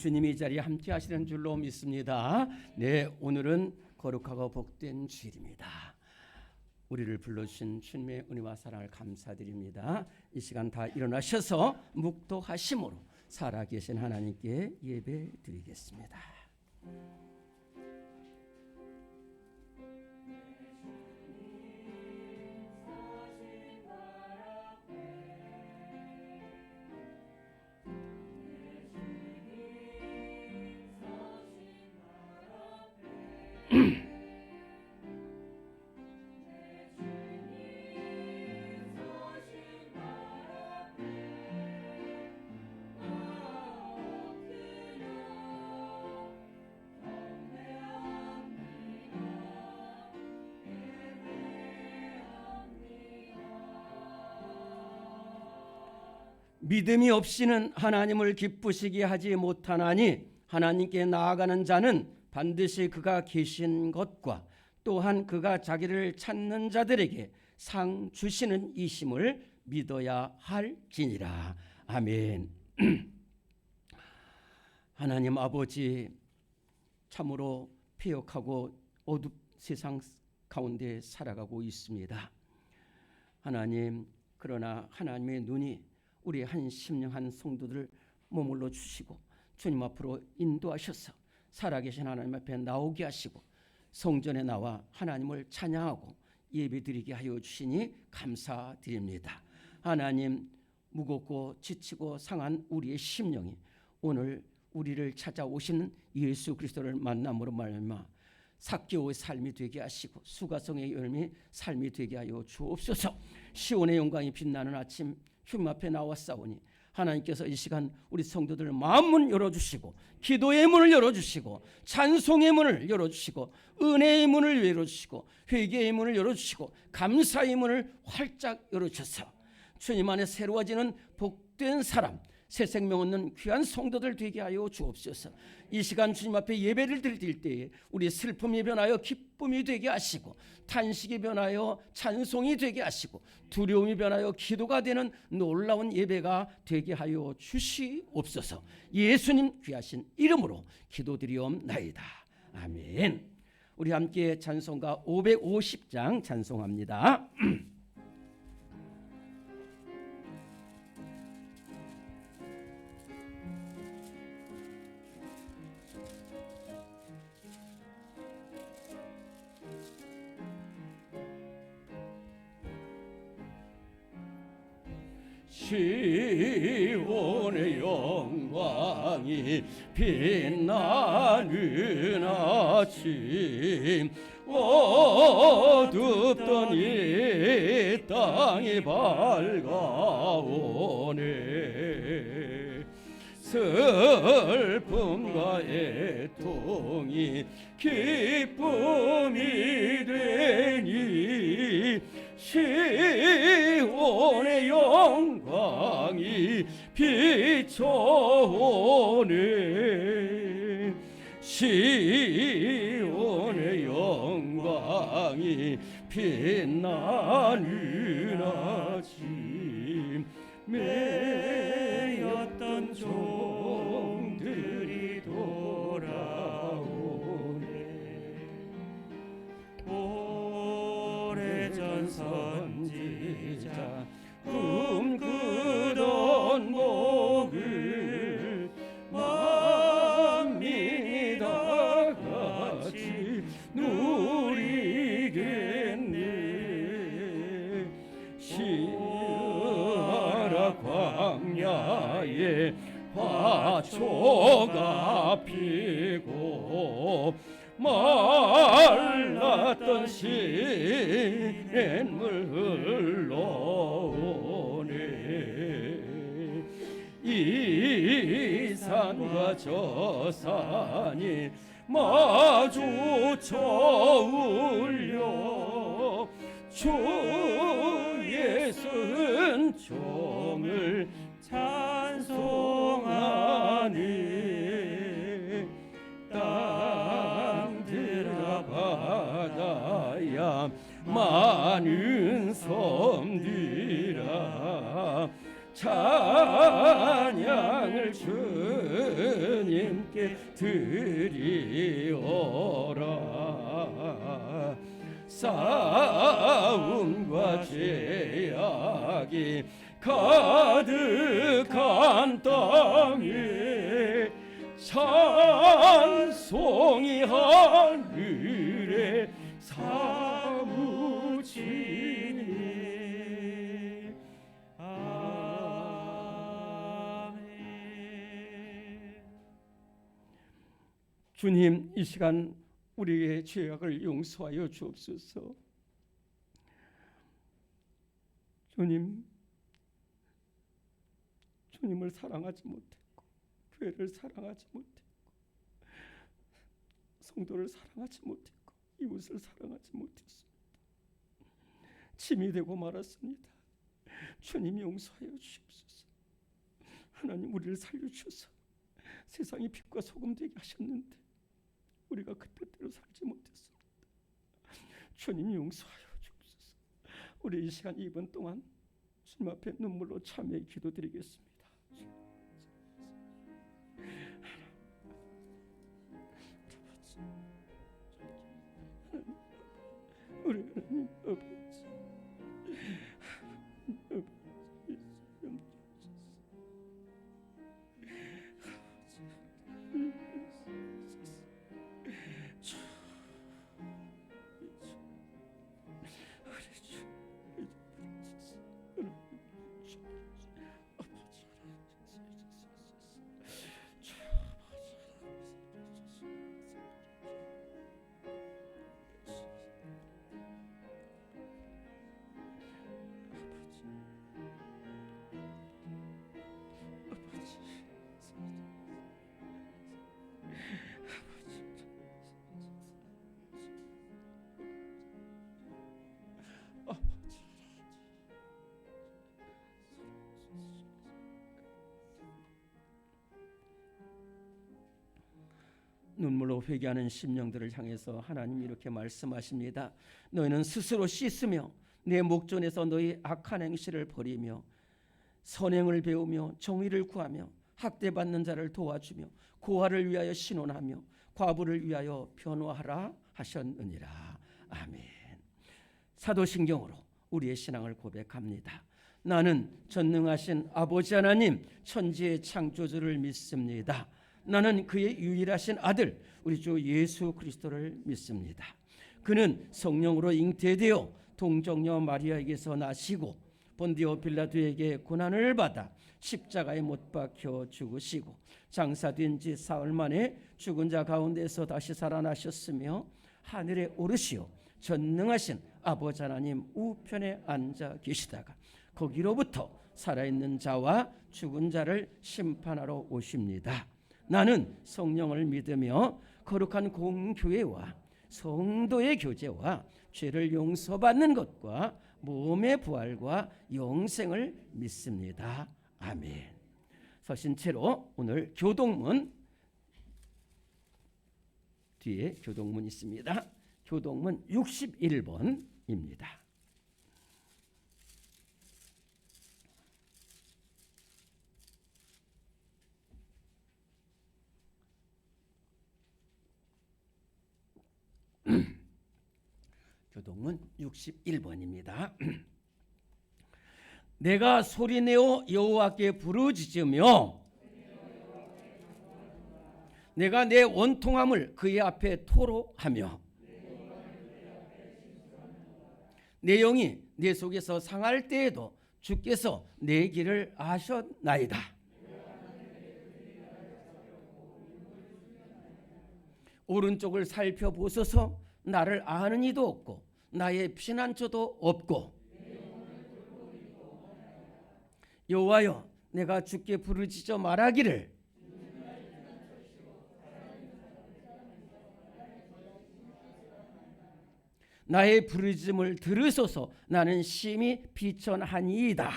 주님이 이 자리에 함께 하시는 줄로 믿습니다. 네, 오늘은 거룩하고 복된 주일입니다. 우리를 불러주신 주님의 은혜와 사랑을 감사드립니다. 이 시간 다 일어나셔서 묵도하심으로 살아계신 하나님께 예배 드리겠습니다. 믿음이 없이는 하나님을 기쁘시게 하지 못하나니 하나님께 나아가는 자는 반드시 그가 계신 것과 또한 그가 자기를 찾는 자들에게 상 주시는 이심을 믿어야 할지니라. 아멘. 하나님 아버지, 참으로 패역하고 어둡 세상 가운데 살아가고 있습니다. 하나님, 그러나 하나님의 눈이 우리 한 심령 한 성도들을 머물러 주시고 주님 앞으로 인도하셔서 살아계신 하나님 앞에 나오게 하시고 성전에 나와 하나님을 찬양하고 예배드리게 하여 주시니 감사드립니다. 하나님, 무겁고 지치고 상한 우리의 심령이 오늘 우리를 찾아오시는 예수 그리스도를 만남으로 말미암아 삭개오의 삶이 되게 하시고 수가성의 열매 삶이 되게 하여 주옵소서. 시온의 영광이 빛나는 아침 주님 앞에 나왔사오니 하나님께서 이 시간 우리 성도들 마음문 열어주시고 기도의 문을 열어주시고 찬송의 문을 열어주시고 은혜의 문을 열어주시고 회개의 문을 열어주시고 감사의 문을 활짝 열어주셔서 주님 안에 새로워지는 복된 사람, 새 생명 얻는 귀한 성도들 되게 하여 주옵소서. 이 시간 주님 앞에 예배를 드릴 때에 우리 슬픔이 변하여 기쁨이 되게 하시고 탄식이 변하여 찬송이 되게 하시고 두려움이 변하여 기도가 되는 놀라운 예배가 되게 하여 주시옵소서. 예수님 귀하신 이름으로 기도드리옵나이다. 아멘. 우리 함께 찬송가 550장 찬송합니다. 시온의 영광이 빛나는 아침 어둡던 이 땅이 밝아오네. 슬픔과 애통이 기쁨이 되니 시온의 영광이 비춰오네. 시온의 영광이 빛나는 아침 매였던 종들이 돌아오네. 오래전 선지자 꿈꾸던 복을 만민이 다 같이 누리겠네. 시아라 광야에 화초가 피고 말랐던 시냇물 흘러오네. 이 산과 저 산이 마주쳐 울려 주의 순종을 찬송하니 땅들아 바다야 많은 섬들아 찬양을 주님 주님께 드리오라. 싸움과 죄악이 가득한 땅에 찬송이 하늘에 사무치니. 아멘. 주님, 이 시간 우리의 죄악을 용서하여 주옵소서. 주님을 사랑하지 못했고, 교회를 사랑하지 못했고, 성도를 사랑하지 못했고, 이웃을 사랑하지 못했습니다. 짐이 되고 말았습니다. 주님 용서하여 주옵소서. 하나님, 우리를 살려주셔서 세상이 빛과 소금 되게 하셨는데 우리가 그 뜻대로 살지 못했습니다. 주님 용서하여 주옵소서. 우리 이 시간 2분 동안 주님 앞에 눈물로 참회의 기도드리겠습니다. 우리 하나님 아버지, 눈물로 회개하는 심령들을 향해서 하나님 이렇게 말씀하십니다. 너희는 스스로 씻으며 내 목전에서 너희 악한 행실을 버리며 선행을 배우며 정의를 구하며 학대받는 자를 도와주며 고아를 위하여 신원하며 과부를 위하여 변호하라 하셨느니라. 아멘. 사도신경으로 우리의 신앙을 고백합니다. 나는 전능하신 아버지 하나님 천지의 창조주를 믿습니다. 나는 그의 유일하신 아들 우리 주 예수 그리스도를 믿습니다. 그는 성령으로 잉태되어 동정녀 마리아에게서 나시고 본디오 빌라도에게 고난을 받아 십자가에 못 박혀 죽으시고 장사된 지 사흘 만에 죽은 자 가운데서 다시 살아나셨으며 하늘에 오르시어 전능하신 아버지 하나님 우편에 앉아 계시다가 거기로부터 살아있는 자와 죽은 자를 심판하러 오십니다. 나는 성령을 믿으며 거룩한 공교회와 성도의 교제와 죄를 용서받는 것과 몸의 부활과 영생을 믿습니다. 아멘. 서신 채로 오늘 교동문 뒤에 교동문 있습니다. 교동문 61번입니다. 교동문 61번입니다. 내가 소리내어 여호와께 부르짖으며 내가 내 원통함을 그의 앞에 토로하며 내 영이 내 속에서 상할 때에도 주께서 내 길을 아셨나이다. 오른쪽을 살펴보소서. 나를 아는 이도 없고 나의 피난처도 없고 여호와여 내가 주께 부르짖어 말하기를 나의 부르짖음을 들으소서. 나는 심히 비천하니이다.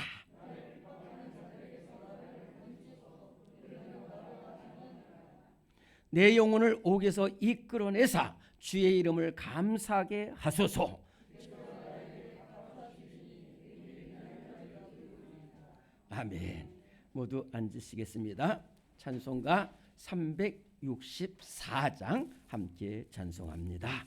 내 영혼을 옥에서 이끌어내사 주의 이름을 감사하게 하소서. 아멘. 모두 앉으시겠습니다. 찬송가 300 164장 함께 찬송합니다.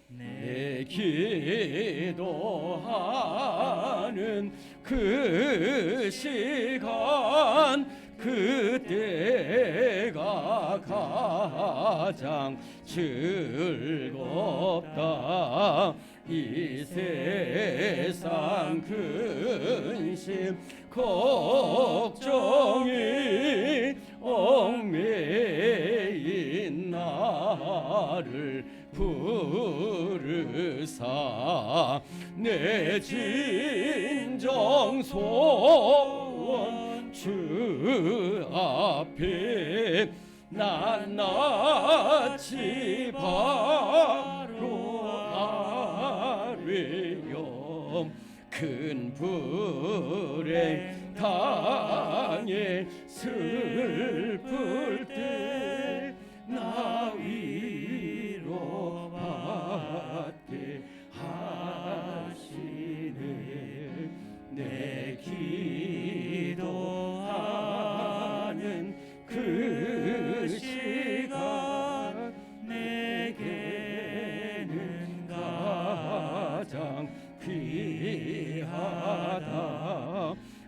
내 기도하는 그 시간 그때가 가장 즐겁다. 이 세상 근심 걱정이 얽매인 나를 부르사 내 진정 소원 주 앞에 낱낱이 바로 아뢰요. 큰 불행 당해 슬플 때 나 위로 받게 하시네. 내 기도하는 그 시간 내게는 가장 귀하다.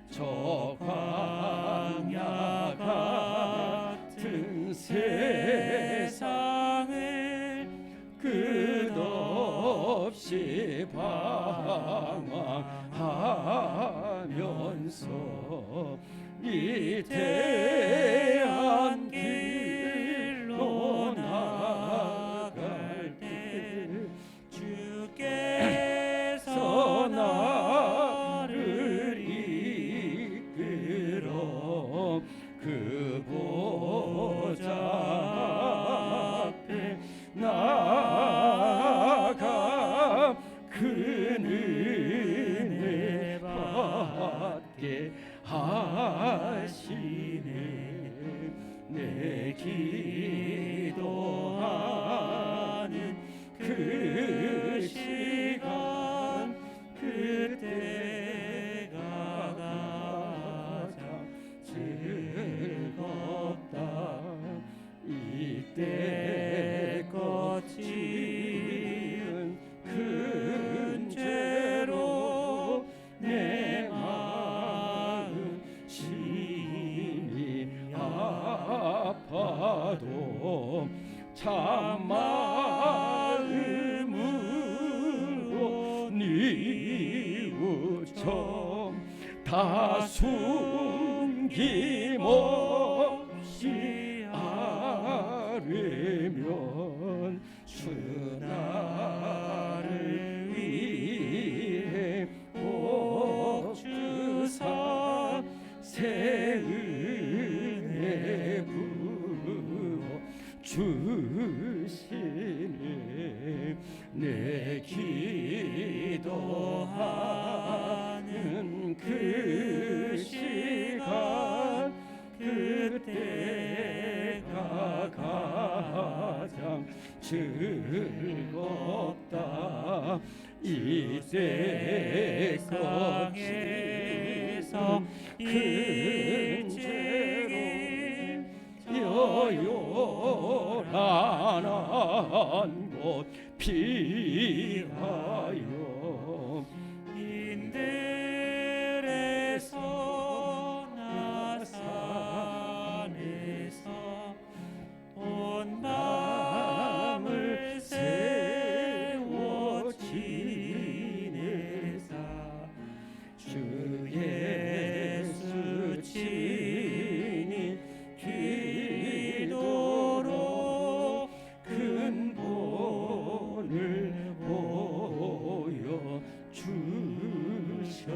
저 광야 같은 세상을 끝없이 방황하면서 이 대한 길로 나갈 때 주께서 나를 이끌어 그 보좌 앞에 나아가 그 은혜 받게 하시네. 내 기도하는 그 시간 그때가 가장 즐겁다. 이때껏 지은 큰 죄로 내 마음 심히 아파도 참 마음으로 뉘우쳐 다 숨김없이 아뢰면 주 나를 위해 복 주사 새 은혜 부어 주시네. 내 기도하는 그 시간 그때가 가장 즐겁다. 이때껏 지은 큰 죄로 요란한 곳 피하여 인들에서 나산에서 온 밤을 세워 지내사 주 예수 친히 기도로 큰 본을 보여 주셨네.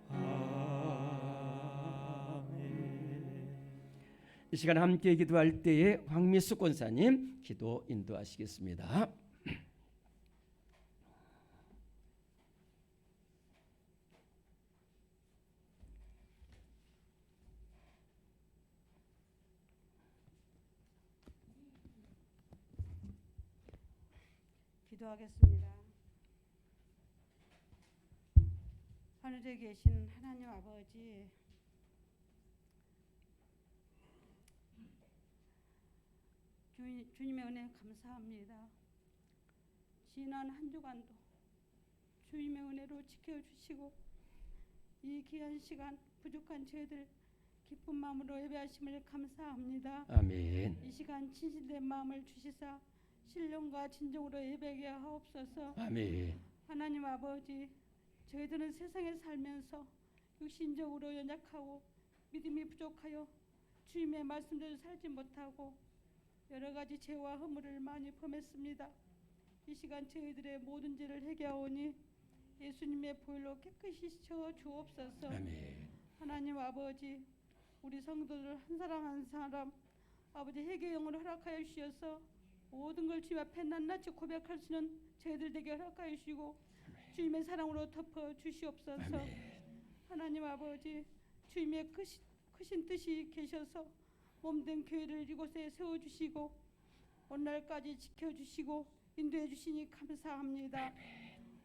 아멘. 이 시간 함께 기도할 때에 황미숙 권사님 기도 인도하시겠습니다. 기도하겠습니다. 하늘에 계신 하나님 아버지, 주님의 은혜 감사합니다. 지난 한 주간도 주님의 은혜로 지켜주시고 이 귀한 시간 부족한 저희들 기쁜 마음으로 예배하심을 감사합니다. 아멘. 이 시간 진실된 마음을 주시사 신령과 진정으로 예배하게 하옵소서. 아멘. 하나님 아버지, 저희들은 세상에 살면서 육신적으로 연약하고 믿음이 부족하여 주님의 말씀대로 살지 못하고 여러 가지 죄와 허물을 많이 범했습니다. 이 시간 저희들의 모든 죄를 회개하오니 예수님의 보혈로 깨끗이 씻어 주옵소서. 아멘. 하나님 아버지, 우리 성도들 한 사람 한 사람 아버지 회개 영으로 허락하여 주셔서 모든 걸 주님 앞에 낱낱이 고백할 수 있는 저희들 되게 허락하여 주시고 주님의 사랑으로 덮어 주시옵소서. 아멘. 하나님 아버지, 주님의 크신 뜻이 계셔서 몸된 교회를 이곳에 세워주시고 오늘날까지 지켜주시고 인도해 주시니 감사합니다.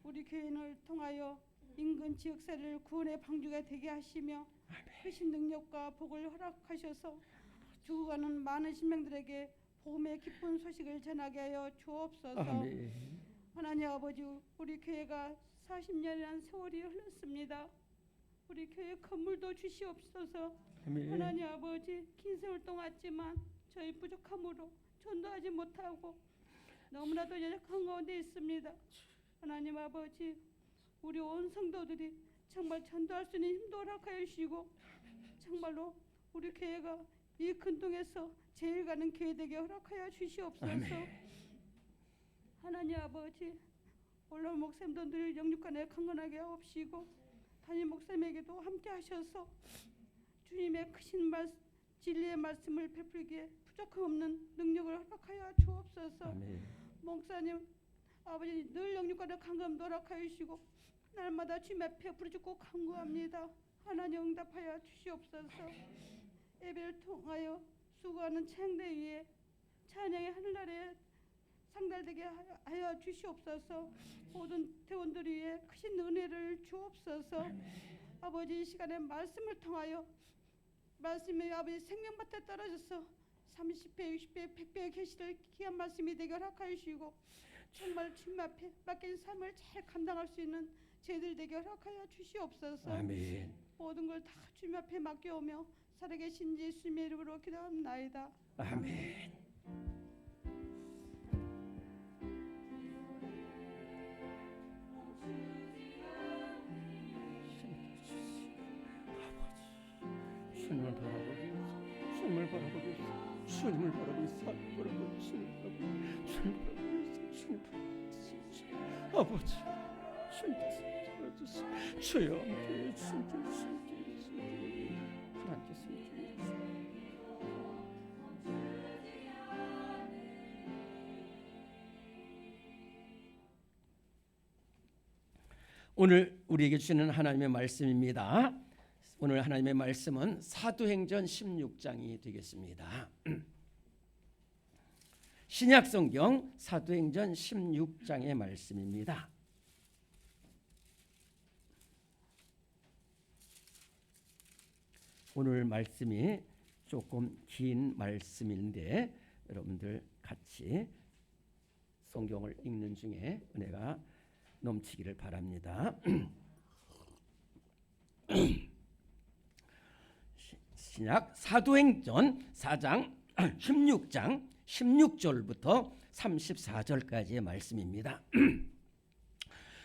우리 교회를 통하여 인근 지역사회를 구원의 방주가 되게 하시며 크신 능력과 복을 허락하셔서 죽어가는 많은 신명들에게 복음의 기쁜 소식을 전하게 하여 주옵소서. 아멘. 하나님 아버지, 우리 교회가 40년이라는 세월이 흘렀습니다. 우리 교회 건물도 주시옵소서. 아멘. 하나님 아버지, 긴 세월 동안지만 저희 부족함으로 전도하지 못하고 너무나도 연약한 가운데 있습니다. 하나님 아버지, 우리 온 성도들이 정말 전도할 수 있는 힘도 허락하여 주시고 정말로 우리 교회가 이 근동에서 제일 가는 교회 되게 허락하여 주시옵소서. 아멘. 하나님 아버지, 올라온 목사님도 늘 영육간에 강건하게 하옵시고 담임 목사님에게도 함께 하셔서 주님의 크신 진리의 말씀을 베풀기에 부족함 없는 능력을 허락하여 주옵소서. 아멘. 목사님 아버지, 늘 영육간에 강건함 허락하여 주시고 날마다 주님 앞에 부르짖고 간구합니다. 하나님 응답하여 주시옵소서. 예배를 통하여 수고하는 찬양대 위에 찬양의 하늘나라에 상달되게 하여 주시옵소서. 모든 대원들 위에 크신 은혜를 주옵소서. 아버지, 이 시간에 말씀을 통하여 말씀이 아버지 생명밭에 떨어져서 30배, 60배, 100배의 계시를 귀한 말씀이 되게 허락하여 주시고 정말 주님 앞에 맡긴 삶을 잘 감당할 수 있는 저희들 되게 허락하여 주시옵소서. 아멘. 모든 걸 다 주님 앞에 맡겨오며 살아계신 예수님의 이름으로 기도합나이다. 아멘. 주님을 바라보고 주님을 바라보고 주님을 바라보고 바라보고 주님을 바라보고 주님을 바라보고 아버지 주님 살아주세요. 주여 함께 주님 하나님께서 오늘 우리에게 주시는 하나님의 말씀입니다. 오늘 하나님의 말씀은 사도행전 16장이 되겠습니다. 신약성경 사도행전 16장의 말씀입니다. 오늘 말씀이 조금 긴 말씀인데 여러분들 같이 성경을 읽는 중에 은혜가 넘치기를 바랍니다. 신약 사도행전 4장 16장 16절부터 34절까지의 말씀입니다.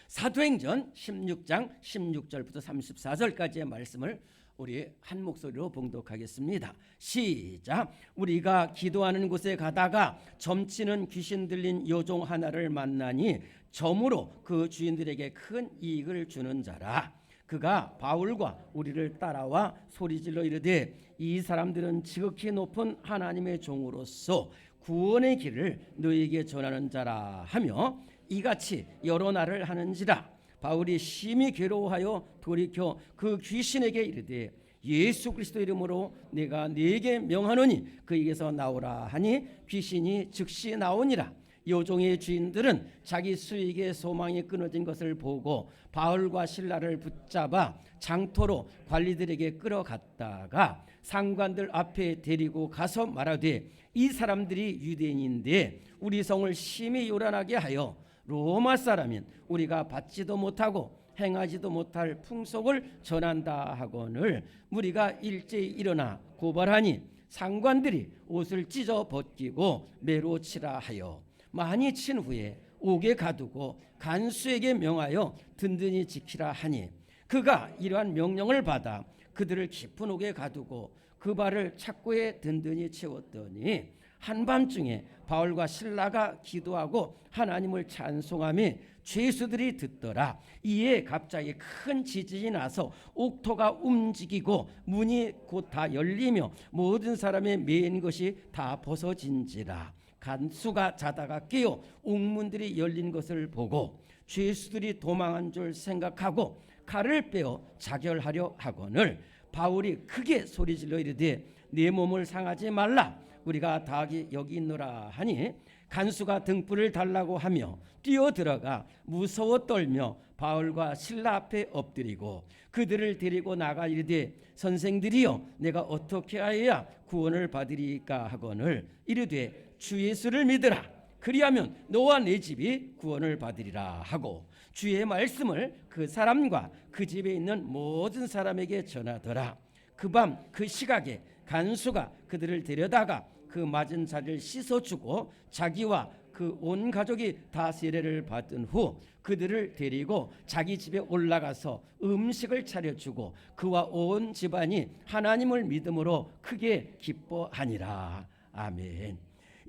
사도행전 16장 16절부터 34절까지의 말씀을 우리 한 목소리로 봉독하겠습니다. 시작. 우리가 기도하는 곳에 가다가 점치는 귀신 들린 여종 하나를 만나니 점으로 그 주인들에게 큰 이익을 주는 자라. 그가 바울과 우리를 따라와 소리질러 이르되 이 사람들은 지극히 높은 하나님의 종으로서 구원의 길을 너희에게 전하는 자라 하며 이같이 여러 날을 하는지라. 바울이 심히 괴로워하여 돌이켜 그 귀신에게 이르되 예수 그리스도 이름으로 내가 네게 명하노니 그에게서 나오라 하니 귀신이 즉시 나오니라. 요종의 주인들은 자기 수익의 소망이 끊어진 것을 보고 바울과 실라를 붙잡아 장터로 관리들에게 끌어갔다가 상관들 앞에 데리고 가서 말하되 이 사람들이 유대인인데 우리 성을 심히 요란하게 하여 로마 사람인 우리가 받지도 못하고 행하지도 못할 풍속을 전한다 하거늘 무리가 일제히 일어나 고발하니 상관들이 옷을 찢어 벗기고 매로 치라 하여 많이 친 후에 옥에 가두고 간수에게 명하여 든든히 지키라 하니 그가 이러한 명령을 받아 그들을 깊은 옥에 가두고 그 발을 착고에 든든히 채웠더니 한밤중에 바울과 실라가 기도하고 하나님을 찬송하며 죄수들이 듣더라. 이에 갑자기 큰 지진이 나서 옥토가 움직이고 문이 곧 다 열리며 모든 사람의 매인 것이 다 벗어진지라. 간수가 자다가 깨어 옥문들이 열린 것을 보고 죄수들이 도망한 줄 생각하고 칼을 빼어 자결하려 하거늘 바울이 크게 소리질러 이르되 내 몸을 상하지 말라 우리가 다 여기 있노라 하니 간수가 등불을 달라고 하며 뛰어들어가 무서워 떨며 바울과 실라 앞에 엎드리고 그들을 데리고 나가 이르되 선생들이여 내가 어떻게 하여야 구원을 받으리까 하거늘 이르되 주 예수를 믿으라 그리하면 너와 내 집이 구원을 받으리라 하고 주의 말씀을 그 사람과 그 집에 있는 모든 사람에게 전하더라. 그 밤 그 시각에 간수가 그들을 데려다가 그 맞은 자리를 씻어주고 자기와 그 온 가족이 다 세례를 받은 후 그들을 데리고 자기 집에 올라가서 음식을 차려주고 그와 온 집안이 하나님을 믿음으로 크게 기뻐하니라. 아멘.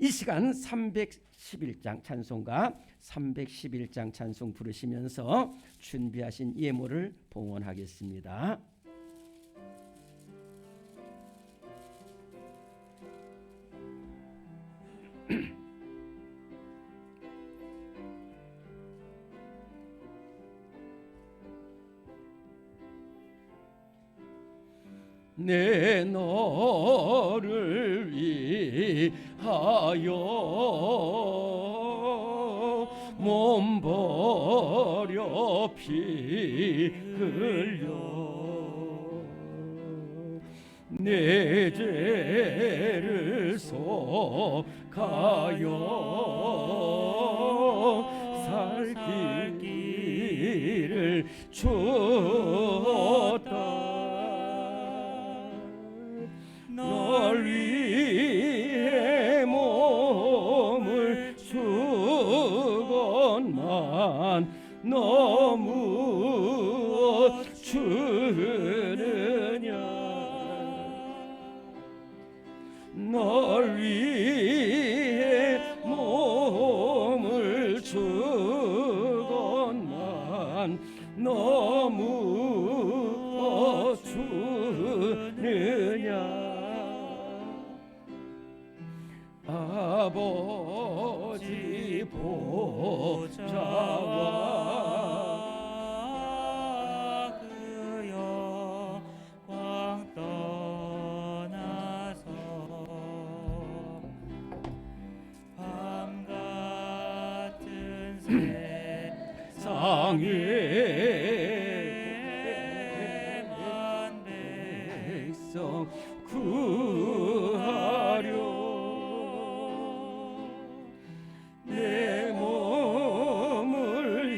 이 시간 311장 찬송가 311장 찬송 부르시면서 준비하신 예물을 봉헌하겠습니다. 내 너를 위하여 몸 버려 피 흘려 내 죄를 속하여 살 길을 주었다. 널 위해 몸을 주건만 너무 주느냐 널 위해 몸을 주건만 너무 주느냐 아버지 보좌와 그 영광 떠나서 밤 같은 세상에만 백성 구하려 내 몸을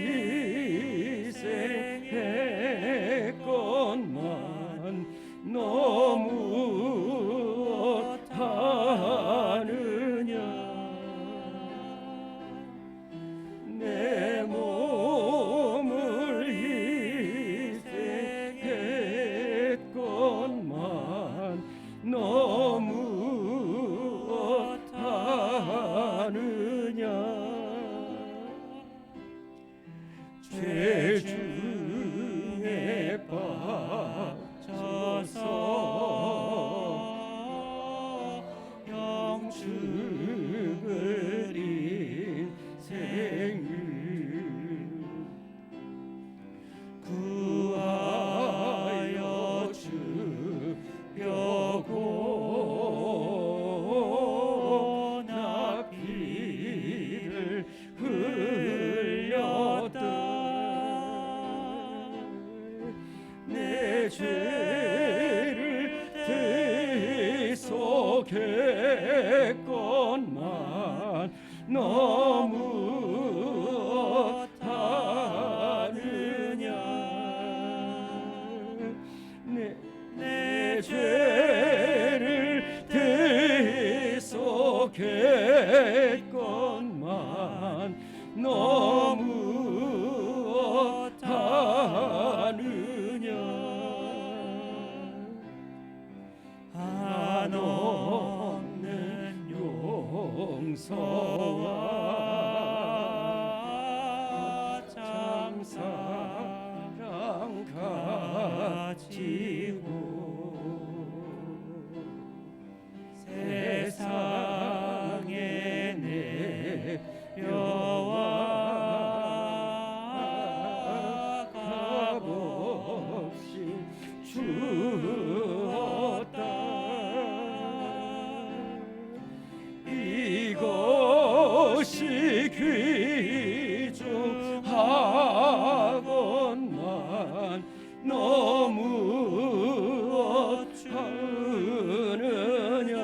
희생했건만 너무 못하느냐 내 몸을 약속했건만 너무 못하느냐 내 죄를 대속했건만 너무 못하느냐 한없는 용서와 참 사랑 가지고 세상에 내려와 값없이 주었다 이것이 귀중하건만 너무 어쩌느냐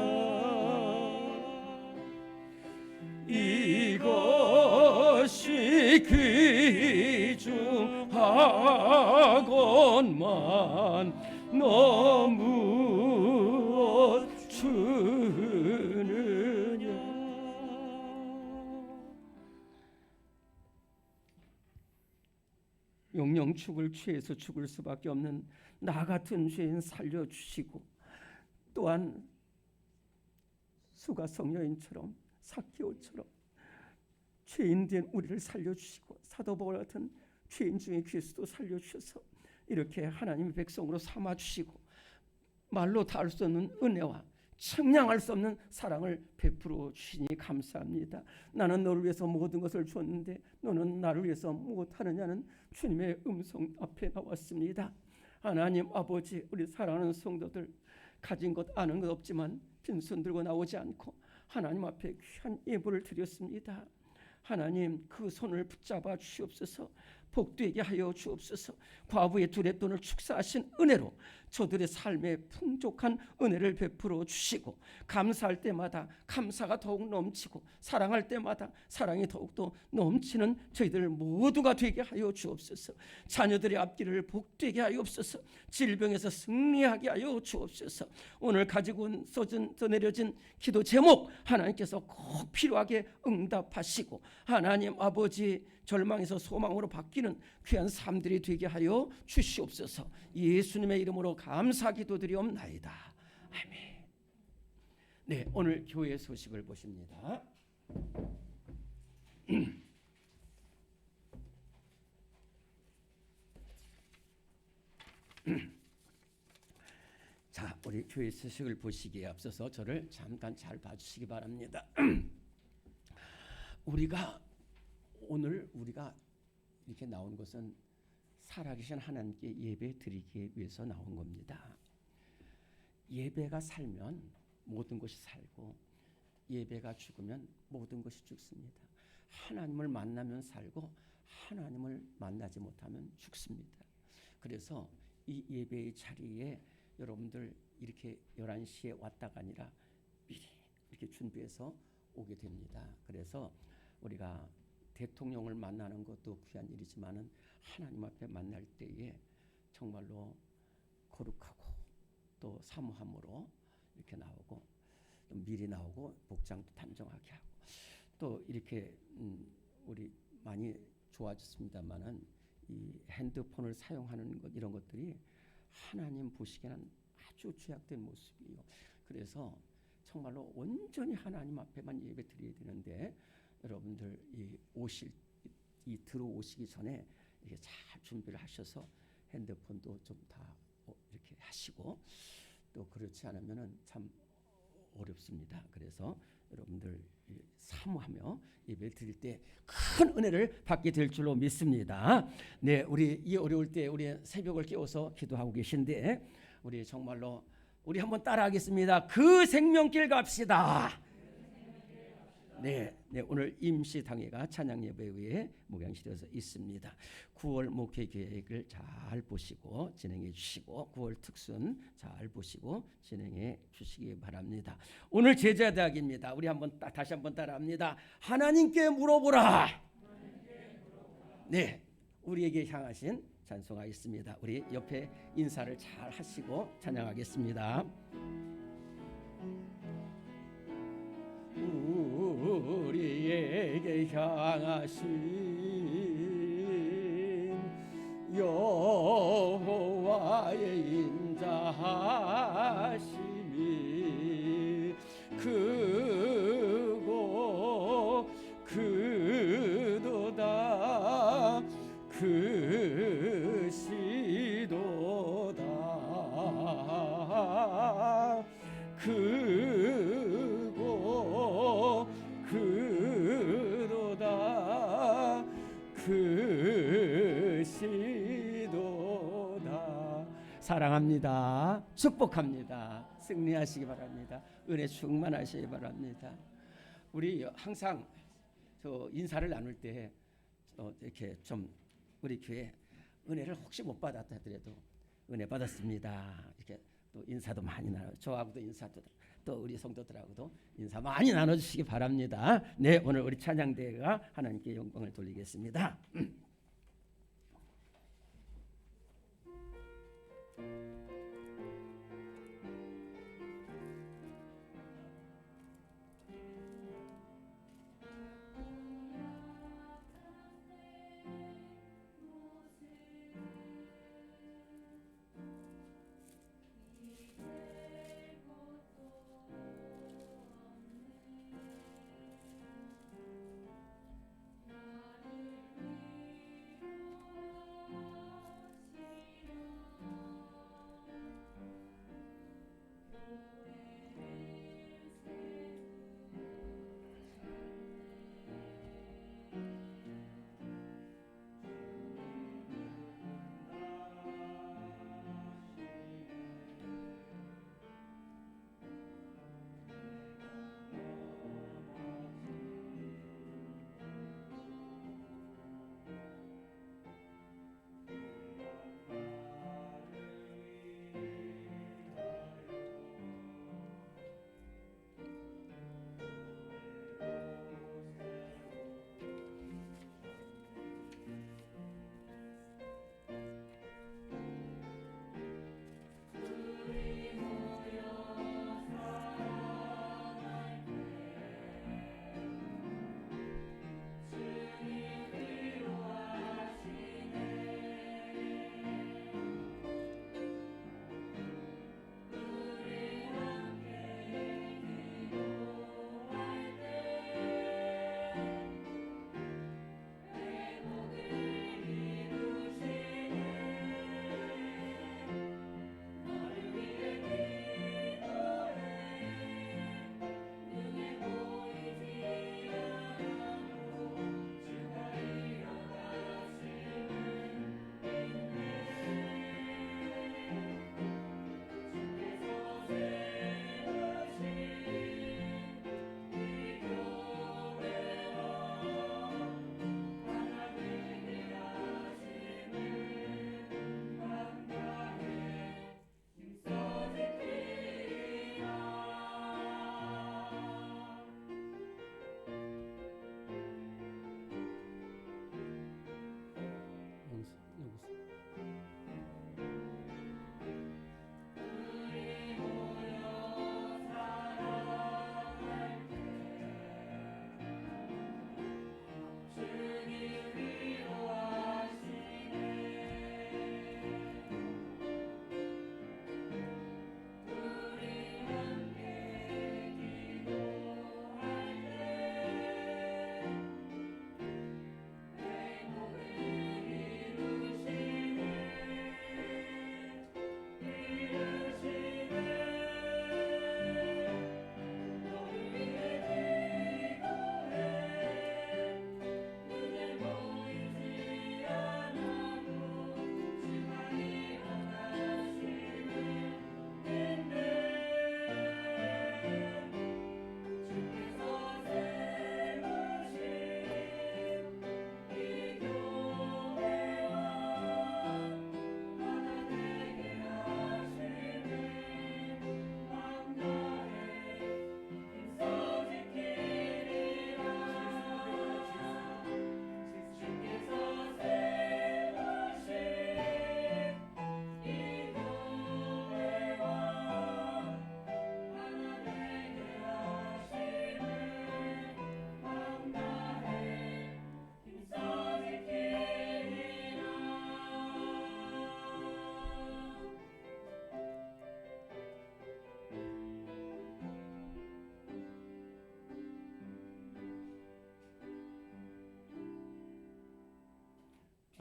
이것이 귀중하건만 너무 어쩌느냐 영영 죽을 죄에서 죽을 수밖에 없는 나 같은 죄인 살려주시고 또한 수가성여인처럼 삭개오처럼 죄인된 우리를 살려주시고 사도 바울 같은 죄인 중에 그리스도 살려주셔서 이렇게 하나님의 백성으로 삼아주시고 말로 다 할 수 없는 은혜와 측량할 수 없는 사랑을 베풀어 주시니 감사합니다. 나는 너를 위해서 모든 것을 줬는데 너는 나를 위해서 무엇하느냐는 주님의 음성 앞에 나왔습니다. 하나님 아버지, 우리 사랑하는 성도들 가진 것 아는 것 없지만 빈손 들고 나오지 않고 하나님 앞에 귀한 예물을 드렸습니다. 하나님 그 손을 붙잡아 주시옵소서. 복되게 하여 주옵소서. 과부의 두레돈을 축사하신 은혜로 저들의 삶에 풍족한 은혜를 베풀어 주시고 감사할 때마다 감사가 더욱 넘치고 사랑할 때마다 사랑이 더욱더 넘치는 저희들 모두가 되게 하여 주옵소서. 자녀들의 앞길을 복되게 하옵소서. 질병에서 승리하게 하여 주옵소서. 오늘 가지고 내려진 기도 제목 하나님께서 꼭 필요하게 응답하시고 하나님 아버지 절망에서 소망으로 바뀌는 귀한 삶들이 되게 하여 주시옵소서. 예수님의 이름으로 감사 기도드리옵나이다. 아멘. 네, 오늘 교회 소식을 보십니다. 자, 우리 교회 소식을 보시기에 앞서서 저를 잠깐 잘 봐주시기 바랍니다. 오늘 우리가 이렇게 나온 것은 살아계신 하나님께 예배 드리기 위해서 나온 겁니다. 예배가 살면 모든 것이 살고 예배가 죽으면 모든 것이 죽습니다. 하나님을 만나면 살고 하나님을 만나지 못하면 죽습니다. 그래서 이 예배의 자리에 여러분들 이렇게 11시에 왔다가 아니라 미리 이렇게 준비해서 오게 됩니다. 그래서 우리가 대통령을 만나는 것도 귀한 일이지만은 하나님 앞에 만날 때에 정말로 거룩하고 또 사모함으로 이렇게 나오고 또 미리 나오고 복장도 단정하게 하고 또 이렇게 우리 많이 좋아졌습니다만은 이 핸드폰을 사용하는 것 이런 것들이 하나님 보시기에는 아주 죄악된 모습이에요. 그래서 정말로 온전히 하나님 앞에만 예배 드려야 되는데 여러분들 들어오시기 전에 이렇게 잘 준비를 하셔서 핸드폰도 좀 다 이렇게 하시고 또 그렇지 않으면은 참 어렵습니다. 그래서 여러분들 사모하며 예배 드릴 때 큰 은혜를 받게 될 줄로 믿습니다. 네, 우리 이 어려울 때 우리 새벽을 깨워서 기도하고 계신데 우리 정말로 우리 한번 따라하겠습니다. 그 생명길 갑시다. 네, 오늘 임시 당회가 찬양 예배 후에 목양실에서 있습니다. 9월 목회 계획을 잘 보시고 진행해 주시고 9월 특순 잘 보시고 진행해 주시기 바랍니다. 오늘 제자대학입니다. 우리 다시 한번 따라합니다. 하나님께 물어보라. 네, 우리에게 향하신 찬송가 있습니다. 우리 옆에 인사를 잘 하시고 찬양하겠습니다. 우리에게 향하신 여호와의 인자하심이 크고 크도다 크시도다 크고 크도다 크시도다. 사랑합니다. 축복합니다. 승리하시기 바랍니다. 은혜 충만하시기 바랍니다. 우리 항상 저 인사를 나눌 때 이렇게 좀 우리 교회 은혜를 혹시 못 받았다 하더라도 은혜 받았습니다. 이렇게 또 인사도 많이 나눠. 저하고도 인사도 또 우리 성도들하고도 인사 많이 나눠주시기 바랍니다. 네, 오늘 우리 찬양대회가 하나님께 영광을 돌리겠습니다.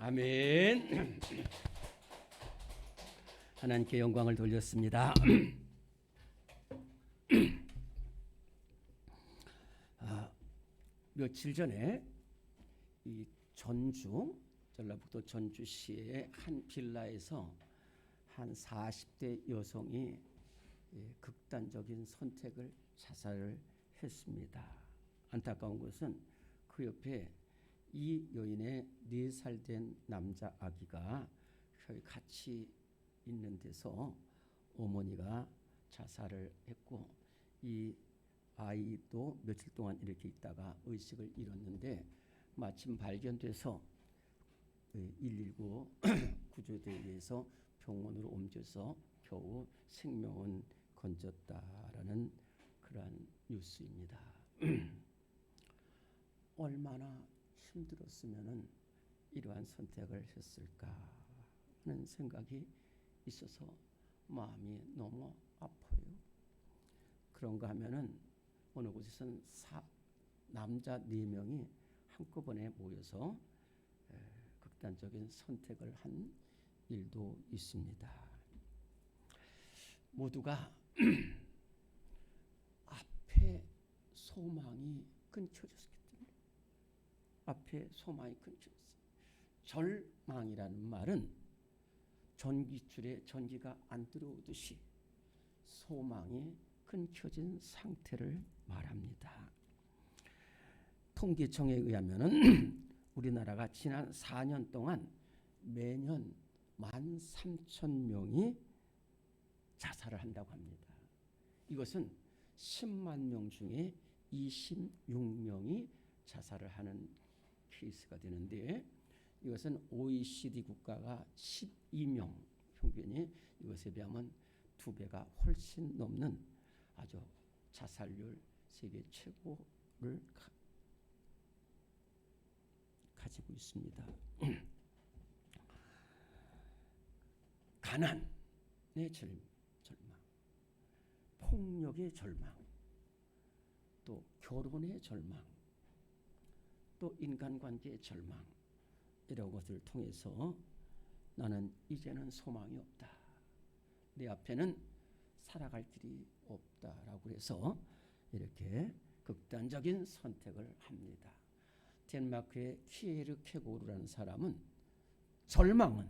아멘. 하나님께 영광을 돌렸습니다. 며칠 전에 이 전라북도 전주시의 한 빌라에서 한 40대 여성이 극단적인 선택을 자살을 했습니다. 안타까운 것은 그 옆에 이 여인의 4살 된 남자 아기가 거의 같이 있는 데서 어머니가 자살을 했고, 이 아이도 며칠 동안 이렇게 있다가 의식을 잃었는데 마침 발견돼서 119 구조대에 의해서 병원으로 옮겨서 겨우 생명은 건졌다라는 그러한 뉴스입니다. 얼마나 힘들었으면은 이러한 선택을 했을까 하는 생각이 있어서 마음이 너무 아파요. 그런가 하면은 어느 곳에서는 남자 4명이 한꺼번에 모여서 극단적인 선택을 한 일도 있습니다. 모두가 앞에 소망이 끊겨졌기 때문에, 앞에 소망이 끊겨졌어요. 절망이라는 말은 전기줄에 전기가 안 들어오듯이 소망이 끊겨진 상태를 말합니다. 통계청에 의하면은 우리나라가 지난 4년 동안 매년 13,000명이 자살을 한다고 합니다. 이것은 10만 명 중에 26명이 자살을 하는 케이스가 되는데, 이것은 OECD 국가가 12명 평균이 이것에 비하면 2배가 훨씬 넘는 아주 자살률 세계 최고를 가지고 있습니다. 가난의 절망, 폭력의 절망, 또 결혼의 절망, 또 인간관계의 절망, 이런 것을 통해서 나는 이제는 소망이 없다, 내 앞에는 살아갈 길이 없다라고 해서 이렇게 극단적인 선택을 합니다. 덴마크의 키에르 케고르라는 사람은 절망은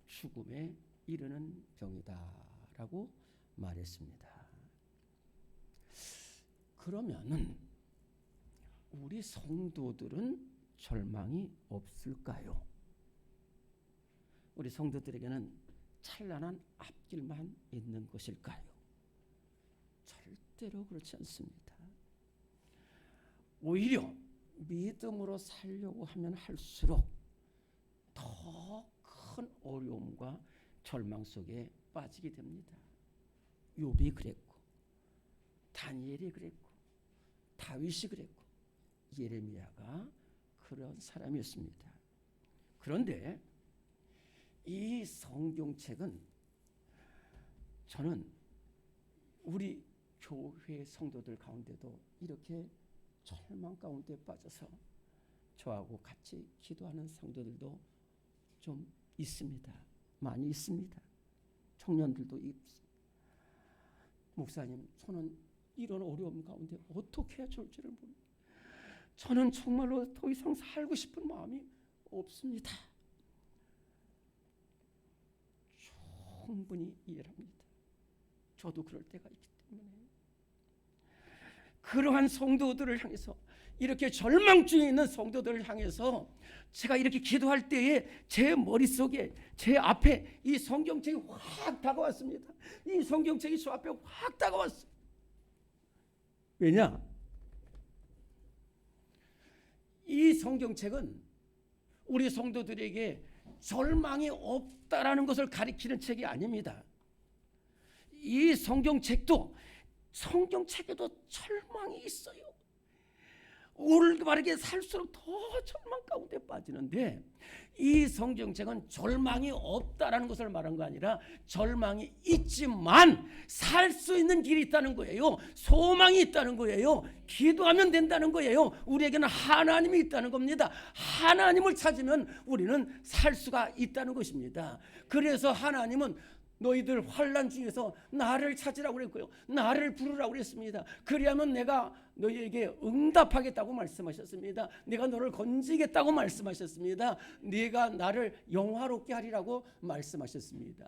죽음에 이르는 병이다라고 말했습니다. 그러면은 우리 성도들은 절망이 없을까요? 우리 성도들에게는 찬란한 앞길만 있는 것일까요? 절대로 그렇지 않습니다. 오히려 믿음으로 살려고 하면 할수록 더 큰 어려움과 절망 속에 빠지게 됩니다. 욥이 그랬고, 다니엘이 그랬고, 다윗이 그랬고, 예레미야가 그런 사람이었습니다. 그런데 이 성경책은 저는 우리 교회 성도들 가운데도 이렇게 절망 가운데 빠져서 저하고 같이 기도하는 성도들도 좀 있습니다. 많이 있습니다. 청년들도 있습니다. 목사님, 저는 이런 어려움 가운데 어떻게 해야 좋을지를 모릅니다. 저는 정말로 더 이상 살고 싶은 마음이 없습니다. 충분히 이해합니다. 저도 그럴 때가 있기 때문에 그러한 성도들을 향해서, 이렇게 절망 중에 있는 성도들을 향해서 제가 이렇게 기도할 때에 제 머릿속에, 제 앞에 이 성경책이 확 다가왔습니다. 이 성경책이 저 앞에 확 다가왔어요. 왜냐? 이 성경책은 우리 성도들에게 절망이 없다라는 것을 가리키는 책이 아닙니다. 이 성경책에도 절망이 있어요. 올바르게 살수록 더 절망 가운데 빠지는데, 이 성경책은 절망이 없다라는 것을 말한 거 아니라 절망이 있지만 살 수 있는 길이 있다는 거예요. 소망이 있다는 거예요. 기도하면 된다는 거예요. 우리에게는 하나님이 있다는 겁니다. 하나님을 찾으면 우리는 살 수가 있다는 것입니다. 그래서 하나님은 너희들 환난 중에서 나를 찾으라고 그랬고요, 나를 부르라고 그랬습니다. 그리하면 내가 너희에게 응답하겠다고 말씀하셨습니다. 내가 너를 건지겠다고 말씀하셨습니다. 네가 나를 영화롭게 하리라고 말씀하셨습니다.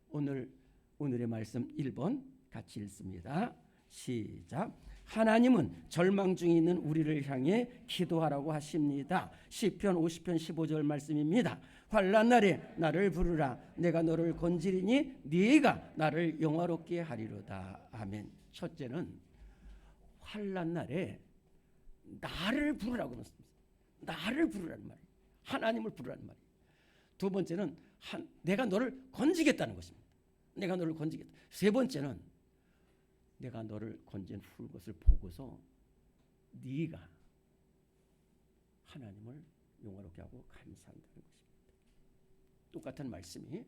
오늘의 말씀 1번 같이 읽습니다. 시작. 하나님은 절망 중에 있는 우리를 향해 기도하라고 하십니다. 시편 50편 15절 말씀입니다. 환난 날에 나를 부르라. 내가 너를 건지리니 네가 나를 영화롭게 하리로다. 아멘. 첫째는 환난 날에 나를 부르라고 했습니다. 나를 부르라는 말이에요. 하나님을 부르라는 말이에요. 두 번째는 내가 너를 건지겠다는 것입니다. 내가 너를 건지겠다. 세 번째는 내가 너를 건진 후 것을 보고서 네가 하나님을 영화롭게 하고 감사한다는 것입니다. 똑같은 말씀이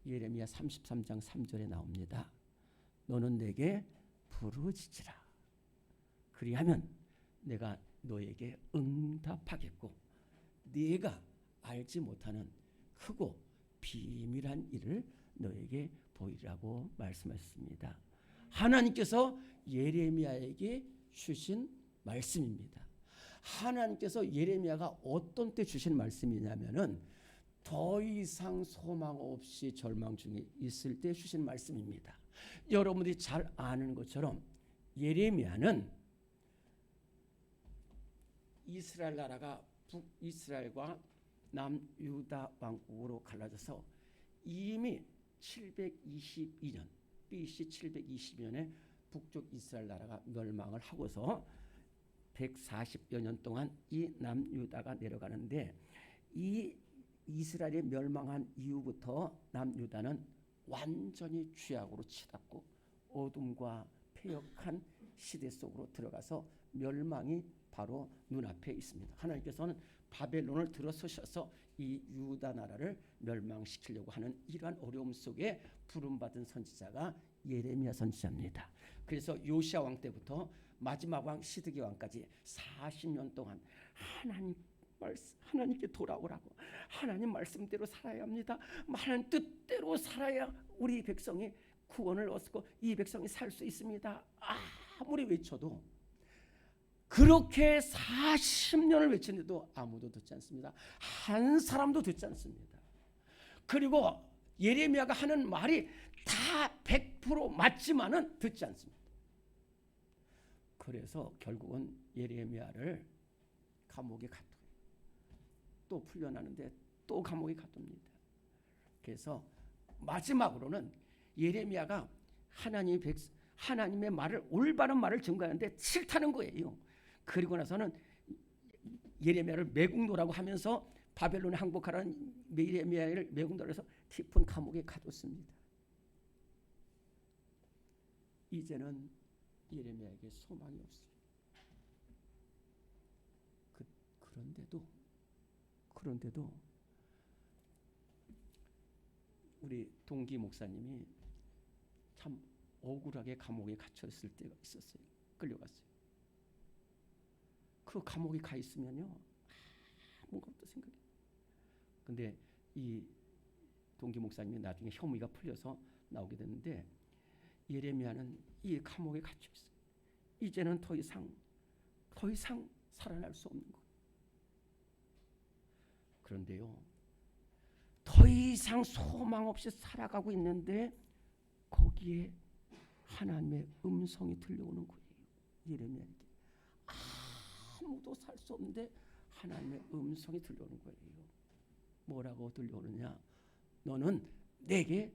예레미야 33장 3절에 나옵니다. 너는 내게 부르짖으라. 그리하면 내가 너에게 응답하겠고 네가 알지 못하는 크고 비밀한 일을 너에게 보이라고 말씀하셨습니다. 하나님께서 예레미야에게 주신 말씀입니다. 하나님께서 예레미야가 어떤 때 주신 말씀이냐면은 더 이상 소망 없이 절망 중에 있을 때 주신 말씀입니다. 여러분들이 잘 아는 것처럼 예레미야는 이스라엘 나라가 북이스라엘과 남유다 왕국으로 갈라져서 이미 722년 BC 720년에 북쪽 이스라엘 나라가 멸망을 하고서 140여 년 동안 이 남유다가 내려가는데, 이 이스라엘이 멸망한 이후부터 남유다는 완전히 죄악으로 치닫고 어둠과 패역한 시대 속으로 들어가서 멸망이 바로 눈앞에 있습니다. 하나님께서는 바벨론을 들어서셔서 이 유다 나라를 멸망시키려고 하는 이러한 어려움 속에 부름받은 선지자가 예레미야 선지자입니다. 그래서 요시야 왕 때부터 마지막 왕 시드기 왕까지 40년 동안 하나님께 돌아오라고, 하나님 말씀대로 살아야 합니다, 하나님 뜻대로 살아야 우리 백성이 구원을 얻고 이 백성이 살 수 있습니다, 아무리 외쳐도 그렇게 40년을 외치는데도 아무도 듣지 않습니다. 한 사람도 듣지 않습니다. 그리고 예레미야가 하는 말이 다 100% 맞지만은 듣지 않습니다. 그래서 결국은 예레미야를 감옥에 가둬요. 또 풀려나는데 또 감옥에 가둡니다. 그래서 마지막으로는 예레미야가 하나님의 말을, 올바른 말을 증거하는데 싫다는 거예요. 그리고 나서는 예레미야를 매국노라고 하면서 바벨론에 항복하라는 예레미야를 매국노라고 해서 깊은 감옥에 가뒀습니다. 이제는 예레미야에게 소망이 없어요. 그런데도 우리 동기 목사님이 참 억울하게 감옥에 갇혀 있을 때가 있었어요. 끌려갔어요. 그 감옥에 가 있으면요, 아무것도 생각이. 근데 이 동기 목사님이 나중에 혐의가 풀려서 나오게 됐는데, 예레미야는 이 감옥에 갇혀 있어요. 이제는 더 이상 살아날 수 없는 거예요. 그런데요, 더 이상 소망 없이 살아가고 있는데 거기에 하나님의 음성이 들려오는 거예요. 예레미야에게 아무도 살 수 없는데 하나님의 음성이 들려오는 거예요. 뭐라고 들려오느냐? 너는 내게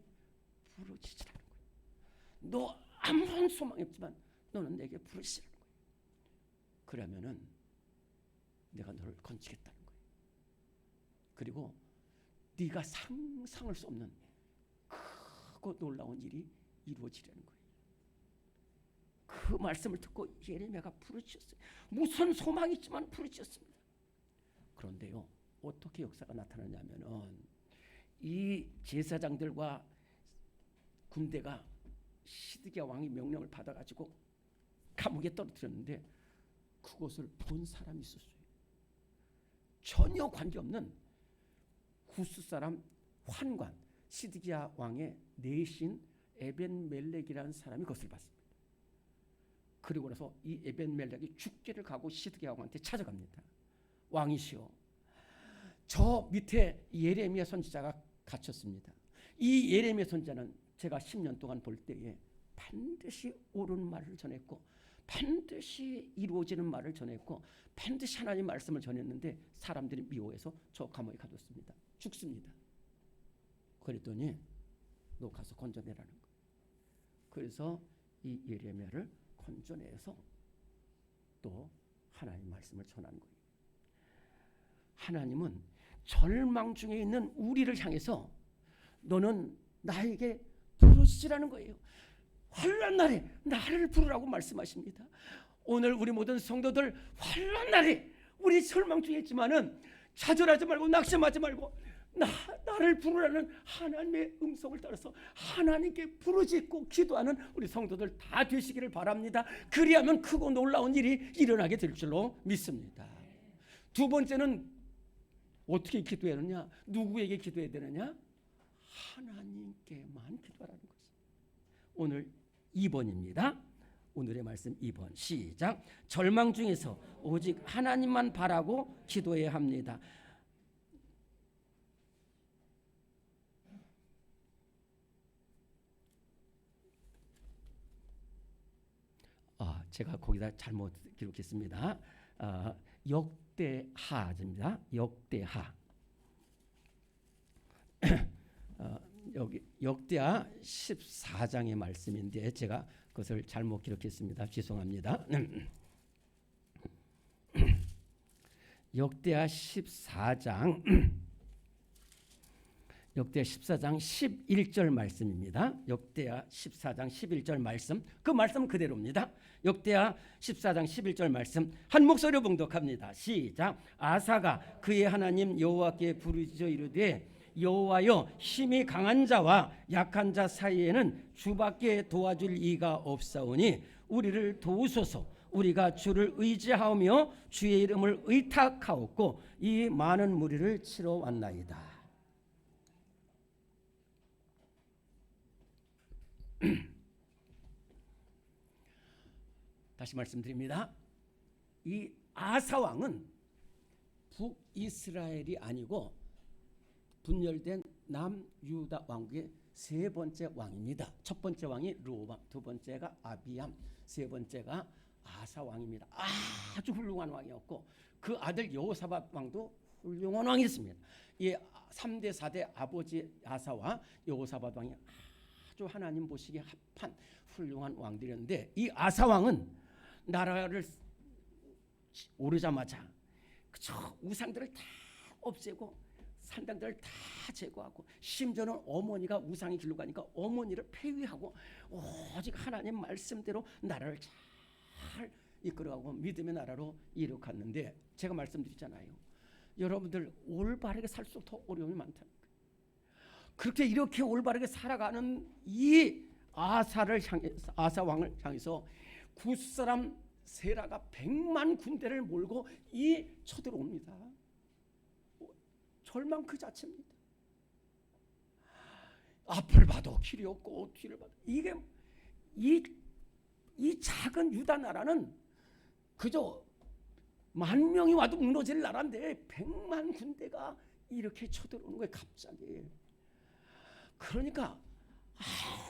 부르짖으라는 거예요. 너 아무런 소망이 없지만 너는 내게 부르짖으라는 거예요. 그러면은 내가 너를 건지겠다는 거예요. 그리고 네가 상상할 수 없는 크고 놀라운 일이 이루어지려는 거예요. 그 말씀을 듣고 예레미야가 부르짖었어요. 무슨 소망이 있지만 부르짖었습니다. 그런데요, 어떻게 역사가 나타나냐면은 이 제사장들과 군대가 시드기야 왕이 명령을 받아가지고 감옥에 떨어뜨렸는데 그것을 본 사람이 있었어요. 전혀 관계없는 구스 사람 환관, 시드기야 왕의 내신 에벤멜렉이라는 사람이 그것을 봤습니다. 그리고 나서 이 에벤멜렉이 죽기를 가고 시드기야 왕한테 찾아갑니다. 왕이시여, 저 밑에 예레미야 선지자가 갇혔습니다. 이 예레미야 선지자는 제가 10년 동안 볼 때에 반드시 옳은 말을 전했고 반드시 이루어지는 말을 전했고 반드시 하나님 말씀을 전했는데 사람들이 미워해서 저 감옥에 가뒀습니다. 죽습니다. 그랬더니 너 가서 건져내라는 거예요. 그래서 이 예레미야를 건져내서 또 하나님 말씀을 전하는 거예요. 하나님은 절망 중에 있는 우리를 향해서 너는 나에게 부르짖으라는 거예요. 환난 날에 나를 부르라고 말씀하십니다. 오늘 우리 모든 성도들 환난 날에 우리 절망 중에 있지만은 좌절하지 말고 낙심하지 말고 나를 부르라는 하나님의 음성을 따라서 하나님께 부르짖고 기도하는 우리 성도들 다 되시기를 바랍니다. 그리하면 크고 놀라운 일이 일어나게 될 줄로 믿습니다. 두 번째는 어떻게 기도해야 되느냐? 누구에게 기도해야 되느냐? 하나님께만 기도하라는 것입니다. 오늘 2번입니다. 오늘의 말씀 2번 시작. 절망 중에서 오직 하나님만 바라고 기도해야 합니다. 제가 거기다 잘못 기록했습니다. 역대하입니다. 역대하. 여기 역대하 14장의 말씀인데 제가 그것을 잘못 기록했습니다. 죄송합니다. 역대하 14장 역대하 14장 11절 말씀입니다. 역대하 14장 11절 말씀, 그 말씀 그대로입니다. 역대하 14장 11절 말씀 한 목소리로 봉독합니다. 시작. 아사가 그의 하나님 여호와께 부르짖어 이르되 여호와여, 힘이 강한 자와 약한 자 사이에는 주밖에 도와줄 이가 없사오니 우리를 도우소서. 우리가 주를 의지하오며 주의 이름을 의탁하옵고 이 많은 무리를 치러 왔나이다. 다시 말씀드립니다. 이 아사 왕은 북이스라엘이 아니고 분열된 남유다 왕국의 세 번째 왕입니다. 첫 번째 왕이 르호밤, 두 번째가 아비암, 세 번째가 아사 왕입니다. 아주 훌륭한 왕이었고 그 아들 여호사밧 왕도 훌륭한 왕이었습니다. 이 3대 4대 아버지 아사와 여호사밧 왕이 아주 하나님 보시기에 합한 훌륭한 왕들이었는데 이 아사 왕은 나라를 오르자마자 그저 우상들을 다 없애고 산당들을 다 제거하고 심지어는 어머니가 우상의 길로 가니까 어머니를 폐위하고 오직 하나님 말씀대로 나라를 잘 이끌어가고 믿음의 나라로 이룩했는데 제가 말씀드렸잖아요. 여러분들 올바르게 살수록 더 어려움이 많다는 거예요. 그렇게 이렇게 올바르게 살아가는 이 아사 왕을 향해서 구스 사람 세라가 100만 군대를 몰고 이 쳐들어옵니다. 절망 그 자체입니다. 앞을 봐도 길이 없고 뒤를 봐도 이게 이 작은 유다 나라는 그저 10,000명이 와도 무너질 나라인데 100만 군대가 이렇게 쳐들어오는 거예요. 갑자기. 그러니까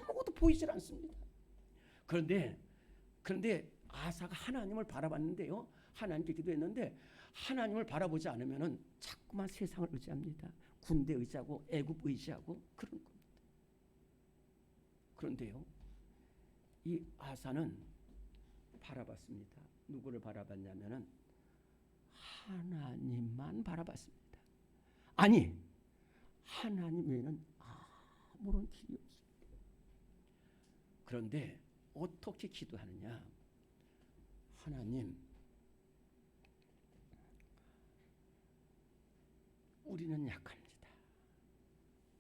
아무것도 보이질 않습니다. 그런데 아사가 하나님을 바라봤는데요. 하나님께 기도했는데 하나님을 바라보지 않으면은 자꾸만 세상을 의지합니다. 군대 의지하고 애굽 의지하고 그런 겁니다. 그런데요, 이 아사는 바라봤습니다. 누구를 바라봤냐면은 하나님만 바라봤습니다. 아니, 하나님 외에는 아무런 길이 없습니다. 그런데 어떻게 기도하느냐? 하나님, 우리는 약합니다.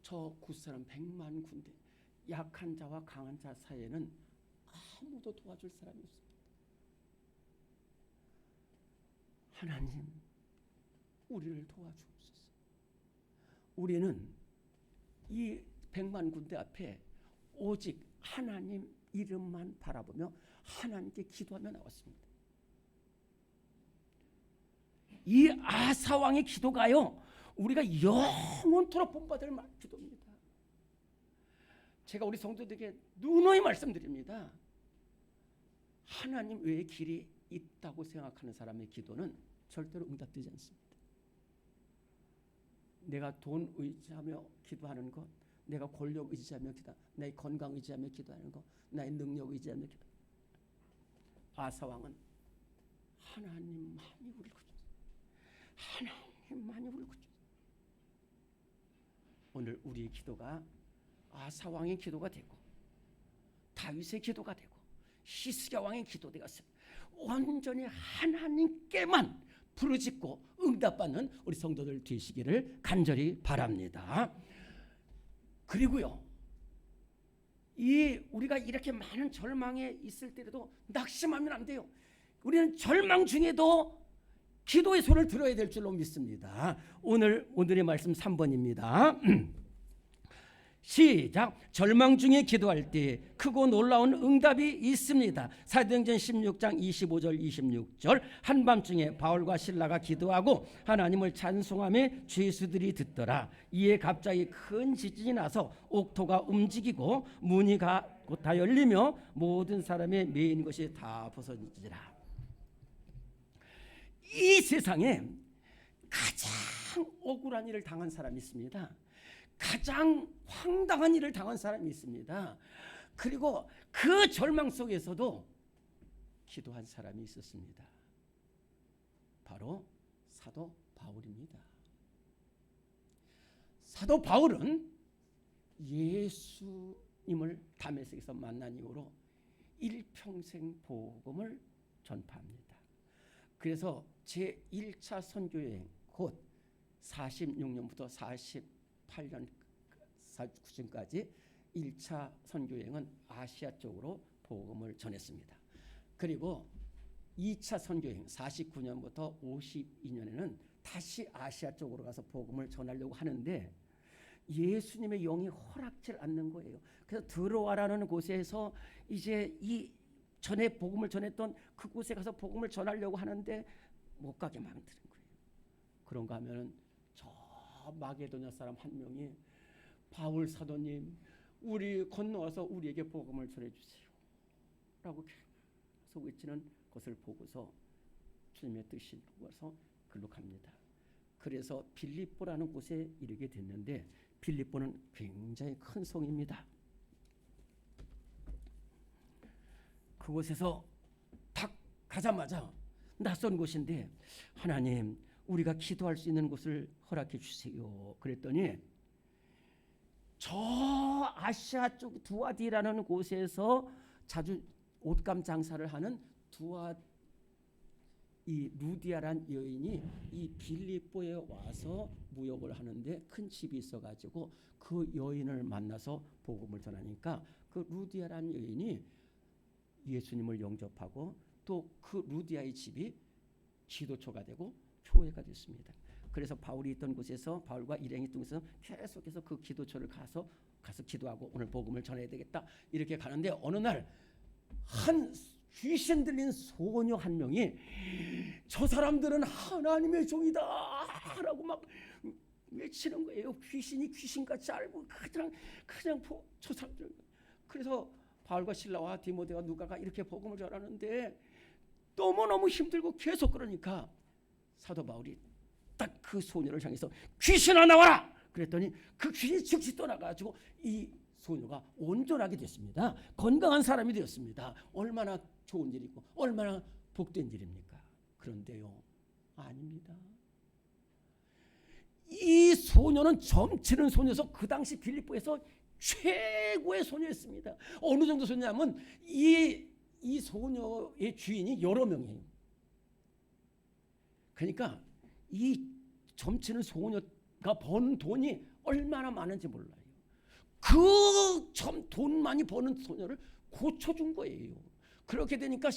저 굿사람 100만 군대, 약한 자와 강한 자 사이에는 아무도 도와줄 사람이 없습니다. 하나님, 우리를 도와주옵소서. 우리는 이 100만 군대 앞에 오직 하나님 이름만 바라보며 하나님께 기도하며 나왔습니다. 이 아사 왕의 기도가요, 우리가 영원토록 본받을 기도입니다. 제가 우리 성도들에게 누누이 말씀드립니다. 하나님 외에 길이 있다고 생각하는 사람의 기도는 절대로 응답되지 않습니다. 내가 돈 의지하며 기도하는 것, 내가 권력 의지하며 기도, 나의 건강 의지하며 기도하는 것, 나의 능력 의지하며 기도. 아사 왕은 하나님만이 우리를 구주셨어요. 하나님만이 우리를 구주셨어요. 오늘 우리의 기도가 아사 왕의 기도가 되고 다윗의 기도가 되고 히스기야 왕의 기도가 되었어요. 온전히 하나님께만 부르짖고 응답받는 우리 성도들 되시기를 간절히 바랍니다. 그리고요, 우리가 이렇게 많은 절망에 있을 때라도 낙심하면 안 돼요. 우리는 절망 중에도 기도의 손을 들어야 될 줄로 믿습니다. 오늘의 말씀 3번입니다. 시작. 절망 중에 기도할 때 크고 놀라운 응답이 있습니다. 사도행전 16장 25절 26절. 한밤중에 바울과 실라가 기도하고 하나님을 찬송하며 죄수들이 듣더라. 이에 갑자기 큰 지진이 나서 옥토가 움직이고 문이 곧 다 열리며 모든 사람의 매인 것이 다 벗어지니라. 이 세상에 가장 억울한 일을 당한 사람이 있습니다. 가장 황당한 일을 당한 사람이 있습니다. 그리고 그 절망 속에서도 기도한 사람이 있었습니다. 바로 사도 바울입니다. 사도 바울은 예수님을 다메섹에서 만난 이후로 일평생 복음을 전파합니다. 그래서 제1차 선교여행, 곧 46년부터 48년 49년까지 1차 선교여행은 아시아 쪽으로 복음을 전했습니다. 그리고 2차 선교여행 49년부터 52년에는 다시 아시아 쪽으로 가서 복음을 전하려고 하는데 예수님의 영이 허락질 않는 거예요. 그래서 들어와라는 곳에서 이제 이 전에 복음을 전했던 그곳에 가서 복음을 전하려고 하는데 못 가게 만드는 거예요. 그런가 하면은 저 마게도냐 사람 한 명이 바울 사도님, 우리 건너와서 우리에게 복음을 전해주세요 라고 계속 외치는 것을 보고서 주님의 뜻이 보고서 글로 갑니다. 그래서 빌립보라는 곳에 이르게 됐는데 빌립보는 굉장히 큰 성입니다. 그곳에서 딱 가자마자 낯선 곳인데 하나님, 우리가 기도할 수 있는 곳을 허락해 주세요. 그랬더니 저 아시아 쪽 두아디라는 곳에서 자주 옷감 장사를 하는 이 루디아란 여인이 이 빌립보에 와서 무역을 하는데 큰 집이 있어가지고 그 여인을 만나서 복음을 전하니까 그 루디아란 여인이 예수님을 영접하고 또 그 루디아의 집이 기도처가 되고 교회가 됐습니다. 그래서 바울이 있던 곳에서 바울과 일행이 있던 곳에서 계속해서 그 기도처를 가서 기도하고 오늘 복음을 전해야 되겠다 이렇게 가는데 어느 날 한 귀신 들린 소녀 한 명이 저 사람들은 하나님의 종이다 라고 막 외치는 거예요. 귀신이 귀신같이 알고 그냥 저 사람들. 그래서 바울과 실라와 디모데와 누가가 이렇게 복음을 전하는데 너무너무 힘들고 계속 그러니까 사도 바울이 딱 그 소녀를 향해서 귀신아 나와라 그랬더니 그 귀신이 즉시 떠나가지고 이 소녀가 온전하게 됐습니다. 건강한 사람이 되었습니다. 얼마나 좋은 일이고 얼마나 복된 일입니까? 그런데요, 아닙니다. 이 소녀는 점치는 소녀여서 그 당시 빌립보에서 최고의 소녀였습니다. 어느 정도 소녀냐면 이 이 소녀의 주인이 여러 명이에요. 그러니까 이 점치는 소녀가 번 돈이 얼마나 많은지 몰라요. 그 돈 많이 버는 소녀를 고쳐준 거예요. 그렇게 되니까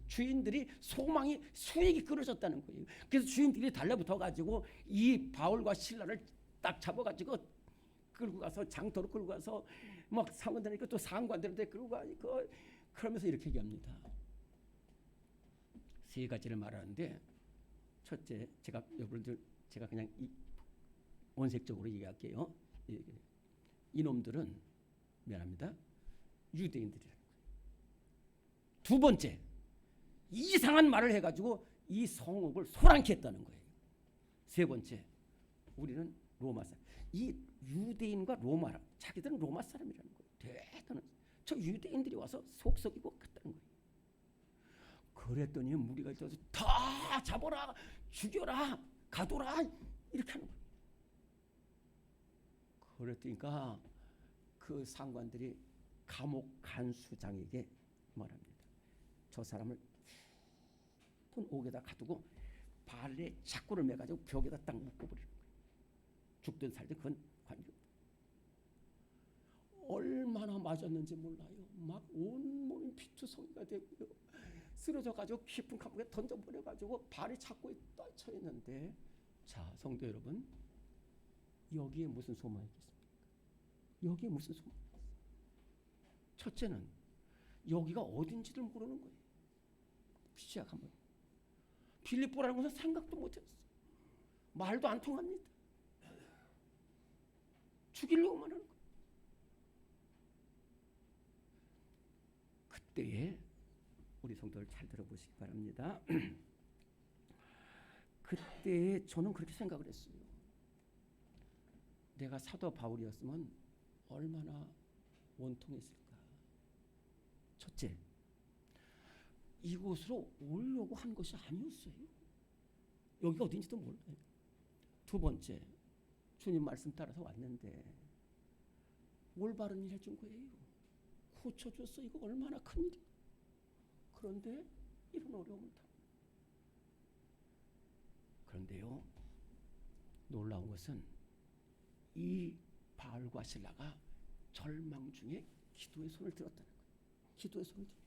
주인들이 소망이 수익이 끊어졌다는 거예요. 그래서 주인들이 달려붙어 가지고 이 바울과 실라를 딱 잡아가지고 끌고 가서 장터로 끌고 가서 막 상관들이니까 또 상관들한테 끌고 가니까 그러면서 이렇게 얘기합니다. 세 가지를 말하는데 첫째, 여러분들 제가 그냥 원색적으로 얘기할게요. 이놈들은 미안합니다. 유대인들이라는 거예요. 두 번째, 이상한 말을 해가지고 이 성읍을 소란케 했다는 거예요. 세 번째, 우리는 로마 사람. 이 유대인과 로마라, 자기들은 로마 사람이라는 거예요. 대단한 저 유대인들이 와서 속썩이고 갔다는 거예요. 그랬더니 무리가 있어서 다 잡아라, 죽여라, 가둬라 이렇게 하는 거예요. 그랬더니까 그 상관들이 감옥 간수장에게 말합니다. 저 사람을 돈 옥에다 가두고 발에 자꾸를 매가지고 벽에다 딱 묶어버리는 거예요. 죽든 살든 그건 관계. 얼마나 맞았는지 몰라요. 막 온몸이 피투성이가 되고요. 쓰러져가지고 깊은 감옥에 던져버려가지고 발이 자꾸 떨쳐 있는데, 자 성도 여러분, 여기에 무슨 소망이 있겠습니까? 여기에 무슨 소망이 있겠어요? 첫째는 여기가 어딘지를 모르는 거예요. 시작하면 빌립보라는 것은 생각도 못했어요. 말도 안 통합니다. 죽이려고만 하는 거예요. 그때에 우리 성도들 잘 들어보시기 바랍니다. 그때에 저는 그렇게 생각을 했어요. 내가 사도 바울이었으면 얼마나 원통했을까. 첫째, 이곳으로 오려고 한 것이 아니었어요. 여기가 어딘지도 몰라요. 두 번째, 주님 말씀 따라서 왔는데 올바른 일 해준 거예요. 고쳐줬어. 이거 얼마나 큰 일이야. 그런데 이런 어려움을 다. 그런데요, 놀라운 것은 이 바울과 실라가 절망 중에 기도의 손을 들었다는 거예요. 기도의 손을 들었다.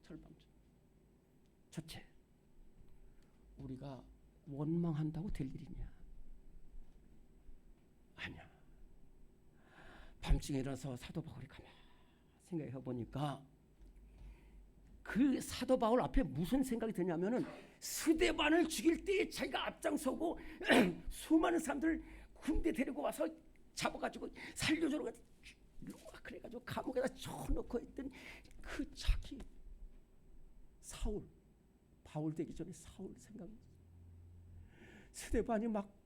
절망 중. 첫째, 우리가 원망한다고 될 일이냐? 아니야. 밤중에 일어나서 사도 바울이 가만 생각해 보니까 그 사도 바울 앞에 무슨 생각이 드냐면은 스데반을 죽일 때 자기가 앞장서고 수많은 사람들 군대 데리고 와서 잡아가지고 살려주러 그래가지고 감옥에다 쳐넣고 있던 그 자기 사울, 바울 되기 전에 사울 생각이 스데반이 막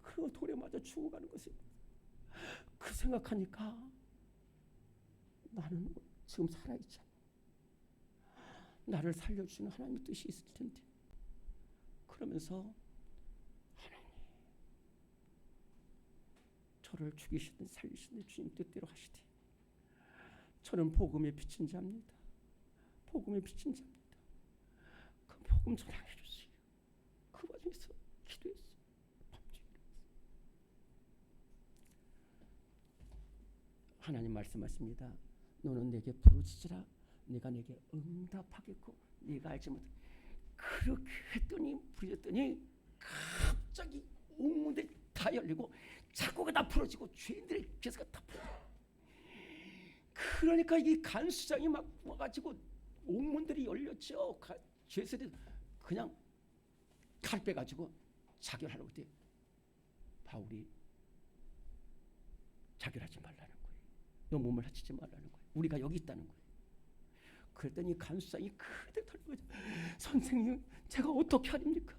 그 돌에 맞아 죽어가는 것이 그 생각하니까 나는 지금 살아있잖아. 나를 살려주시는 하나님의 뜻이 있을 텐데. 그러면서 하나님, 저를 죽이시든 살리시든 주님 뜻대로 하시되 저는 복음의 빛인 자입니다. 복음의 빛인 자입니다. 그 복음 전하게 해주세요. 그 와중에서 기도했어요. 하나님 말씀하십니다. 너는 내게 부르짖으라. 내가 내게 응답하겠고 네가 알지 못해. 그렇게 했더니 부르짖더니 갑자기 옥문들이 다 열리고 창고가 다 풀어지고 죄인들의 죄수가 다 풀어지고. 그러니까 이 간수장이 막 와가지고 옥문들이 열렸죠. 죄수들이 그냥 칼 빼가지고 자결하려고 했더니 바울이 자결하지 말라는 거예요. 너 몸을 다치지 말라는 거예요. 우리가 여기 있다는 거예요. 그랬더니 간수장이 크게 털어가지고 선생님, 제가 어떻게 하립니까?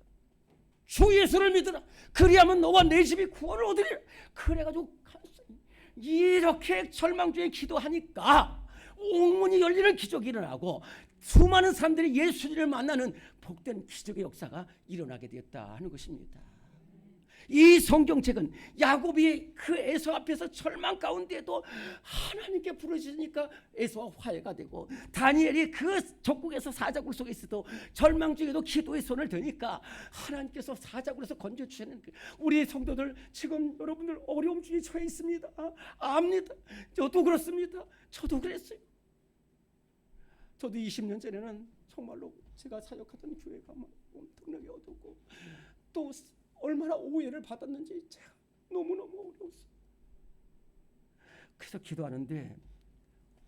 주 예수를 믿으라. 그리하면 너와 내 집이 구원을 얻으리라. 그래가지고 간수장이 이렇게 절망 중에 기도하니까 옥문이 열리는 기적이 일어나고 수많은 사람들이 예수님을 만나는 복된 기적의 역사가 일어나게 되었다 하는 것입니다. 이 성경책은 야곱이 그 에서 앞에서 절망 가운데도 하나님께 부르짖으니까 에서와 화해가 되고, 다니엘이 그 적국에서 사자굴 속에 있어도 절망 중에도 기도의 손을 드니까 하나님께서 사자굴에서 건져주시는, 우리 성도들 지금 여러분들 어려움 중에 처해 있습니다. 압니다. 저도 그렇습니다. 저도 그랬어요. 저도 20년 전에는 정말로 제가 사역하던 교회가 막 엄청나게 어둡고 또 얼마나 오해를 받았는지 제가 너무너무 어려웠어요. 그래서 기도하는데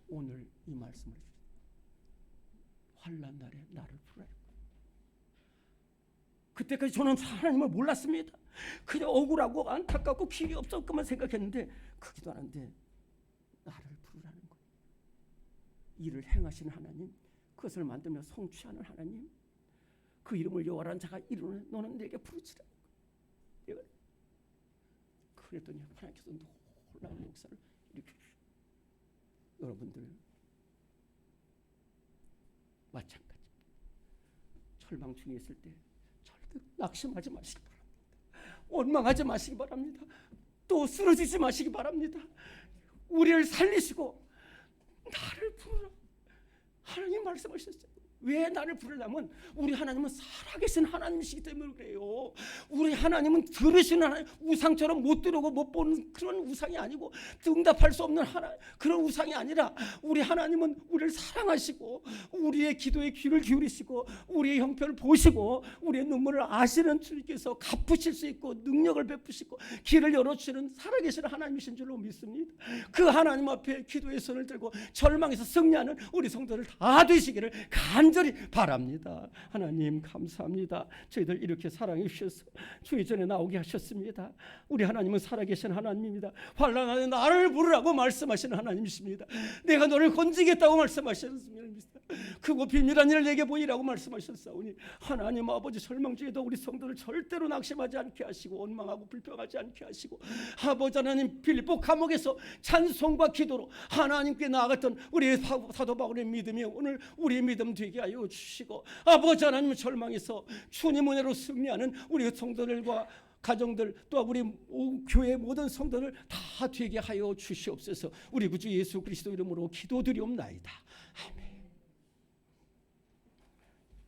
오늘 이 말씀을, 환난 날에 나를 부르라. 그때까지 저는 하나님을 몰랐습니다. 그냥 억울하고 안타깝고 길이 없었구만 생각했는데, 그 기도하는데 나를 부르라는 거예요. 일을 행하시는 하나님, 그것을 만들며 성취하는 하나님, 그 이름을 여호와라는 자가 이루는 너는 내게 부르치라. 그랬더니 하나님께서 놀라운 역사를 일으켜주시고, 여러분들 마찬가지 절망 중에 있을 때 절대 낙심하지 마시기 바랍니다. 원망하지 마시기 바랍니다. 또 쓰러지지 마시기 바랍니다. 우리를 살리시고 나를 부르라. 하나님 말씀하셨어요. 왜 나를 부르려면 우리 하나님은 살아계신 하나님이시기 때문에 그래요. 우리 하나님은 들으시는 하나님, 우상처럼 못 들어오고 못 보는 그런 우상이 아니고 응답할 수 없는 그런 우상이 아니라, 우리 하나님은 우리를 사랑하시고 우리의 기도에 귀를 기울이시고 우리의 형편을 보시고 우리의 눈물을 아시는 주님께서 갚으실 수 있고 능력을 베푸시고 길을 열어주시는 살아계신 하나님이신 줄로 믿습니다. 그 하나님 앞에 기도의 손을 들고 절망에서 승리하는 우리 성도들 다 되시기를 간절히 바랍니다. 하나님 감사합니다. 저희들 이렇게 사랑해 주셔서 주의 전에 나오게 하셨습니다. 우리 하나님은 살아계신 하나님입니다. 환난 안에 나를 부르라고 말씀하시는 하나님이십니다. 내가 너를 건지겠다고 말씀하셨습니다. 크고 비밀한 일을 내게 보이라고 말씀하셨사오니, 하나님 아버지, 절망 중에도 우리 성도를 절대로 낙심하지 않게 하시고 원망하고 불평하지 않게 하시고, 아버지 하나님, 빌립보 감옥에서 찬송과 기도로 하나님께 나아갔던 우리 사도 바울의 믿음이 오늘 우리의 믿음 되게 하여 주시고, 아버지 하나님, 절망에서 주님 은혜로 승리하는 우리 성도들과 가정들, 또 우리 교회 모든 성도들 다 되게 하여 주시옵소서. 우리 구주 예수 그리스도 이름으로 기도드리옵나이다. 아멘.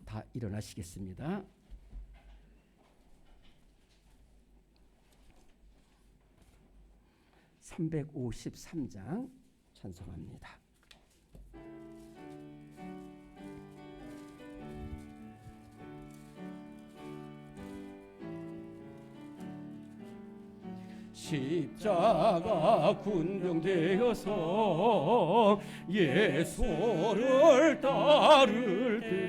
다 일어나시겠습니다. (353장) 찬송합니다. 십자가 군병되어서 예수를 따를 때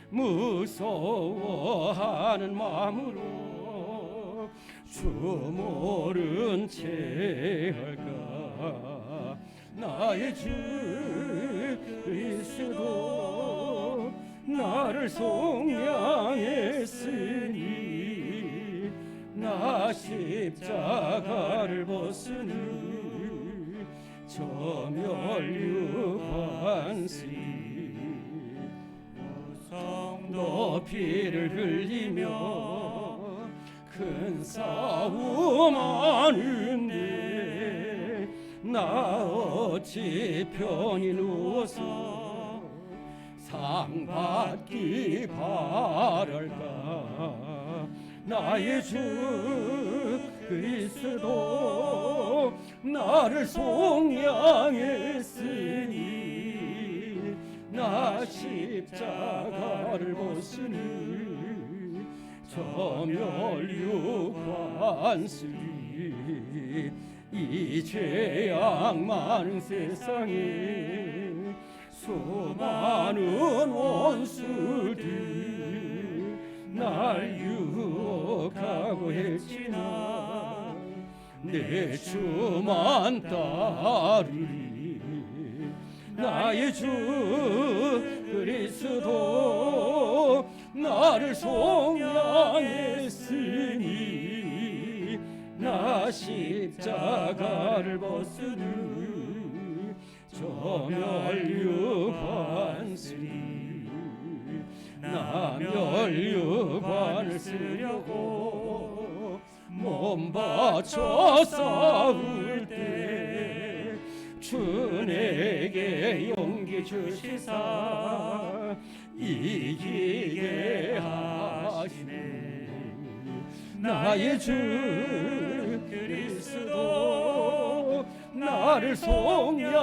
무서워하는 마음으로 주 모른 채 할까. 나의 주 그리스도 나를 속량했으니 나 십자가를 벗으니 저 멸류관시 성도 피를 흘리며 큰 싸움 하는데 나 어찌 편히 누워서 상 받기 바랄까. 나의 주 그리스도 나를 속량했으니 나 십자가를 벗으니 저 멸류관시 이 죄악 많은 세상에 수많은 원수들 날 유혹하고 했지나 내 주만 따르리. 나의 주 그리스도 나를 속량했으니 나 십자가를 벗으니 저 멸류관시 나 멸류관을 쓰려고 몸 바쳐 싸울 때 주에게 용기 주시사 이기게 하시네. 나의 주 그리스도 나를 속량했으니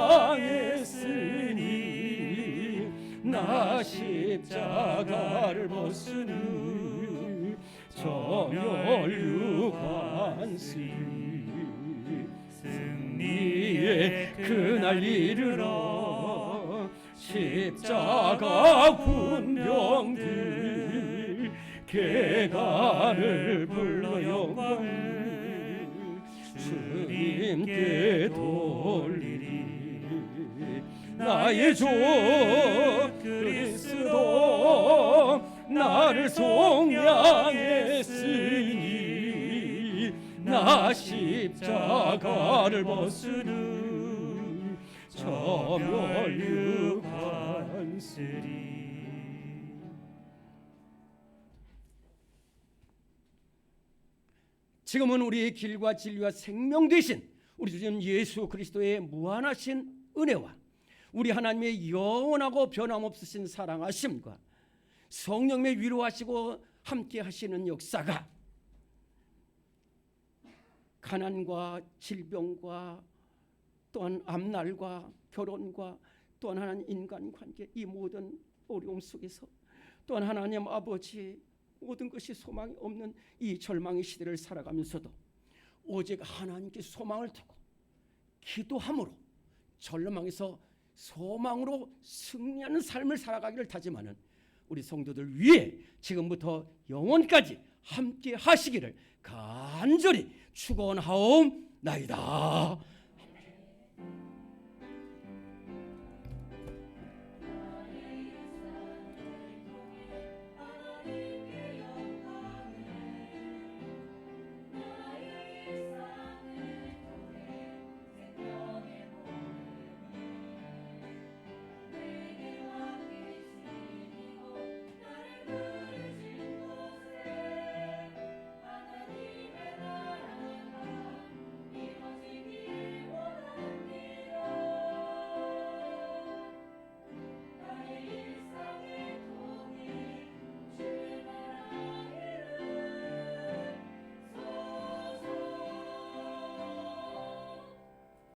나 십자가를 벗으니 저멸유관쓰리 승리의 그날 이르러 십자가 군병들 개가를 불러 영광을 주님께 돌리리. 나의 주 그리스도 나를 속량했으니 나 십자가를 벗으니 저멸유관쓰리. 지금은 우리의 길과 진리와 생명 되신 우리 주 예수 그리스도의 무한하신 은혜와 우리 하나님의 영원하고 변함없으신 사랑하심과 성령의 위로하시고 함께 하시는 역사가 가난과 질병과 또한 앞날과 결혼과 또한 하나님 인간관계 이 모든 어려움 속에서 또한 하나님 아버지 모든 것이 소망이 없는 이 절망의 시대를 살아가면서도 오직 하나님께 소망을 두고 기도함으로 절망에서 소망으로 승리하는 삶을 살아가기를 다짐하는 우리 성도들 위해 지금부터 영원까지 함께 하시기를 간절히 축원하옵나이다.